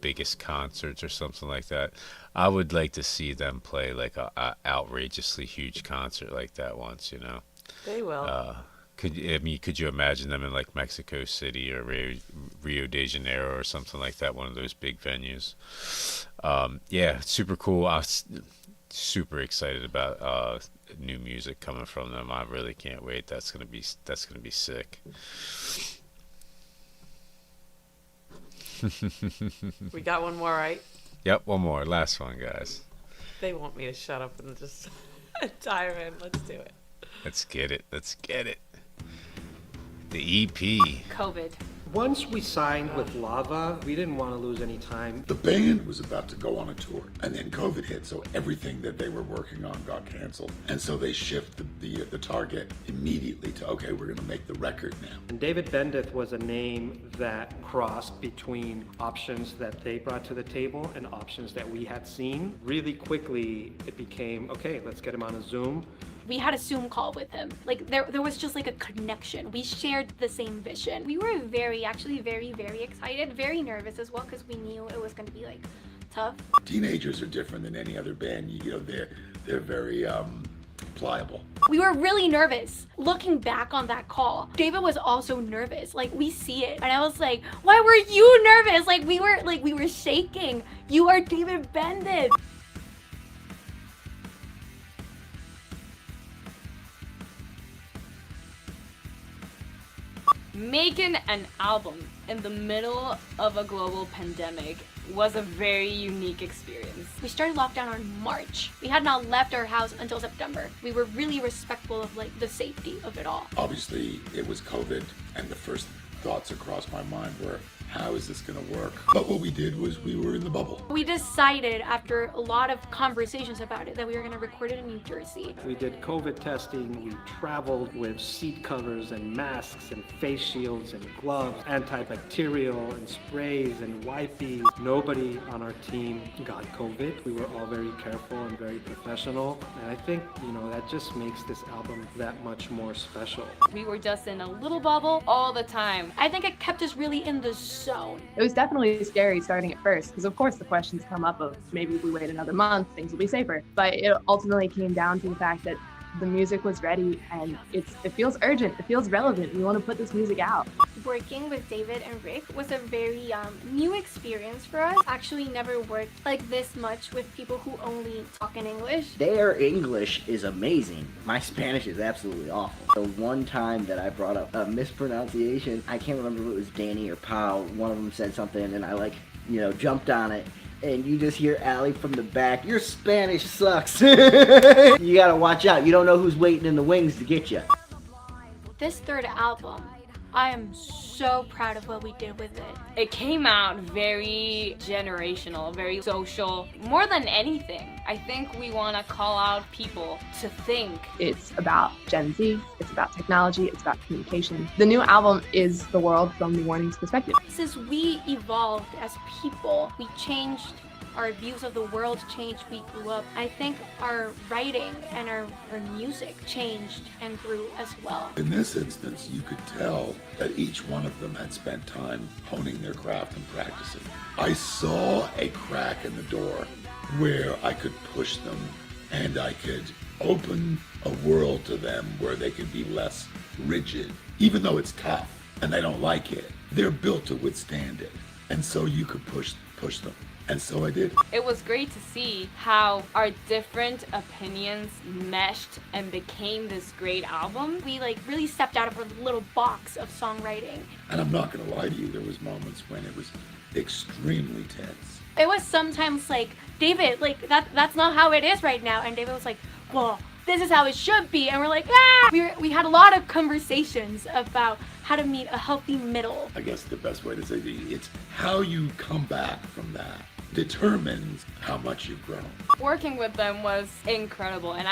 biggest concerts or something like that. I would like to see them play like a outrageously huge concert like that once, you know. They will. Could you imagine them in like Mexico City or Rio de Janeiro or something like that, one of those big venues? Yeah, super cool. I was super excited about new music coming from them. I really can't wait. That's gonna be sick. We got one more, right? Yep, one more, last one, guys. They want me to shut up and just dive in. Let's do it. Let's get it. The EP. COVID. Once we signed with Lava, we didn't want to lose any time. The band was about to go on a tour, and then COVID hit, so everything that they were working on got canceled. And so they shifted the target immediately to, okay, we're going to make the record now. And David Bendeth was a name that crossed between options that they brought to the table and options that we had seen. Really quickly, it became, okay, let's get him on a Zoom. We had a Zoom call with him. Like there was just like a connection. We shared the same vision. We were actually very, very excited, very nervous as well, because we knew it was going to be like tough. Teenagers are different than any other band. You know, they're very pliable. We were really nervous. Looking back on that call, David was also nervous. Like we see it, and I was like, "Why were you nervous?" Like we were shaking. You are David Bendeth. Making an album in the middle of a global pandemic was a very unique experience. We started lockdown on March. We had not left our house until September. We were really respectful of like the safety of it all. Obviously, it was COVID, and the first thoughts across my mind were, how is this going to work? But what we did was we were in the bubble. We decided after a lot of conversations about it that we were going to record it in New Jersey. We did COVID testing, we traveled with seat covers and masks and face shields and gloves, antibacterial and sprays and wipes. Nobody on our team got COVID. We were all very careful and very professional. And I think, that just makes this album that much more special. We were just in a little bubble all the time. I think it kept us really in the zone. It was definitely scary starting at first, because of course the questions come up of maybe if we wait another month, things will be safer. But it ultimately came down to the fact that the music was ready and it feels urgent, it feels relevant. We want to put this music out. Working with David and Rick was a very new experience for us. Actually never worked like this much with people who only talk in English. Their English is amazing. My Spanish is absolutely awful. The one time that I brought up a mispronunciation, I can't remember if it was Danny or Powell, one of them said something and I jumped on it. And you just hear Allie from the back, your Spanish sucks. You gotta watch out. You don't know who's waiting in the wings to get you. This third album, I am so proud of what we did with it. It came out very generational, very social. More than anything, I think we want to call out people to think. It's about Gen Z, it's about technology, it's about communication. The new album is the world from the Warning's perspective. Since we evolved as people, we changed, our views of the world changed, we grew up. I think our writing and our music changed and grew as well. In this instance, you could tell that each one of them had spent time honing their craft and practicing. I saw a crack in the door where I could push them and I could open a world to them where they could be less rigid. Even though it's tough and they don't like it, they're built to withstand it. And so you could push them. And so I did. It was great to see how our different opinions meshed and became this great album. We really stepped out of our little box of songwriting. And I'm not gonna lie to you, there was moments when it was extremely tense. It was sometimes David, that's not how it is right now. And David was like, well, this is how it should be. And we're like, ah! We had a lot of conversations about how to meet a healthy middle. I guess the best way to say it's how you come back from that determines how much you've grown. Working with them was incredible, and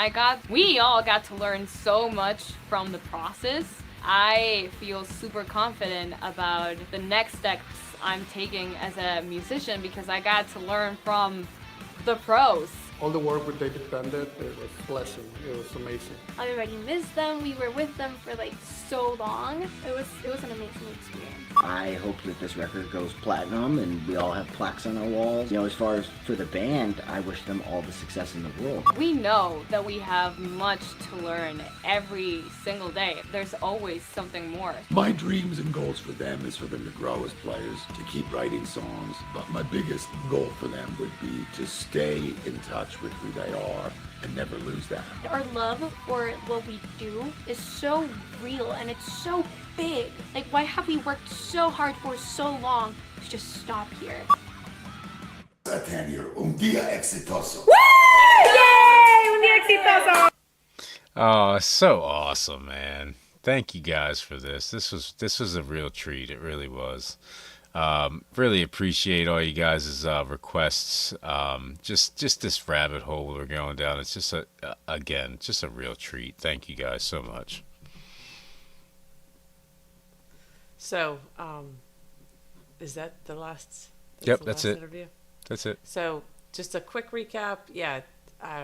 we all got to learn so much from the process. I feel super confident about the next steps I'm taking as a musician because I got to learn from the pros. All the work with David Bandit, it was a blessing. It was amazing. Everybody missed them. We were with them for so long. It was an amazing experience. I hope that this record goes platinum and we all have plaques on our walls. As far as for the band, I wish them all the success in the world. We know that we have much to learn every single day. There's always something more. My dreams and goals for them is for them to grow as players, to keep writing songs. But my biggest goal for them would be to stay in touch with who they are and never lose that. Our love for what we do is so real and it's so big. Why have we worked so hard for so long to just stop here? Un día exitoso. Yay! Un día exitoso! Oh, so awesome, man. Thank you guys for this. This was a real treat. It really was. Really appreciate all you guys' requests. Just this rabbit hole we're going down. It's just just a real treat. Thank you guys so much. So, is that the last? Yep, that's it. Interview? That's it. So, just a quick recap. Yeah,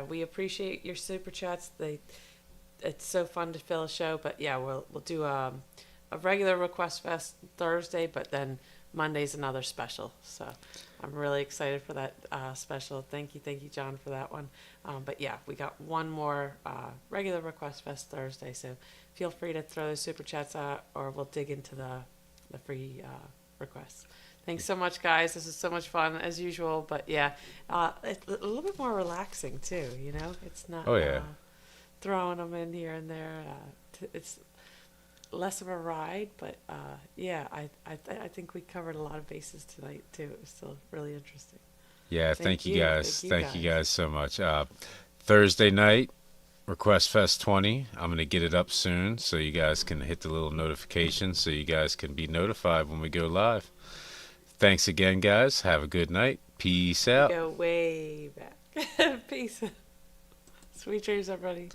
we appreciate your super chats. It's so fun to fill a show. But yeah, we'll do a regular Request Fest Thursday, but then Monday's another special. So I'm really excited for that special. Thank you, John, for that one. But yeah, we got one more regular Request Fest Thursday. So feel free to throw those super chats out, or we'll dig into the free requests. Thanks so much, guys. This is so much fun as usual. But yeah, it's a little bit more relaxing too. It's not throwing them in here and there. It's less of a ride, but yeah, I think we covered a lot of bases tonight too. It was still really interesting. Yeah, thank you guys. Thank you guys so much. Thursday night, Request Fest 20. I'm going to get it up soon so you guys can hit the little notification so you guys can be notified when we go live. Thanks again, guys. Have a good night. Peace out. Go way back. Peace. Sweet dreams, everybody.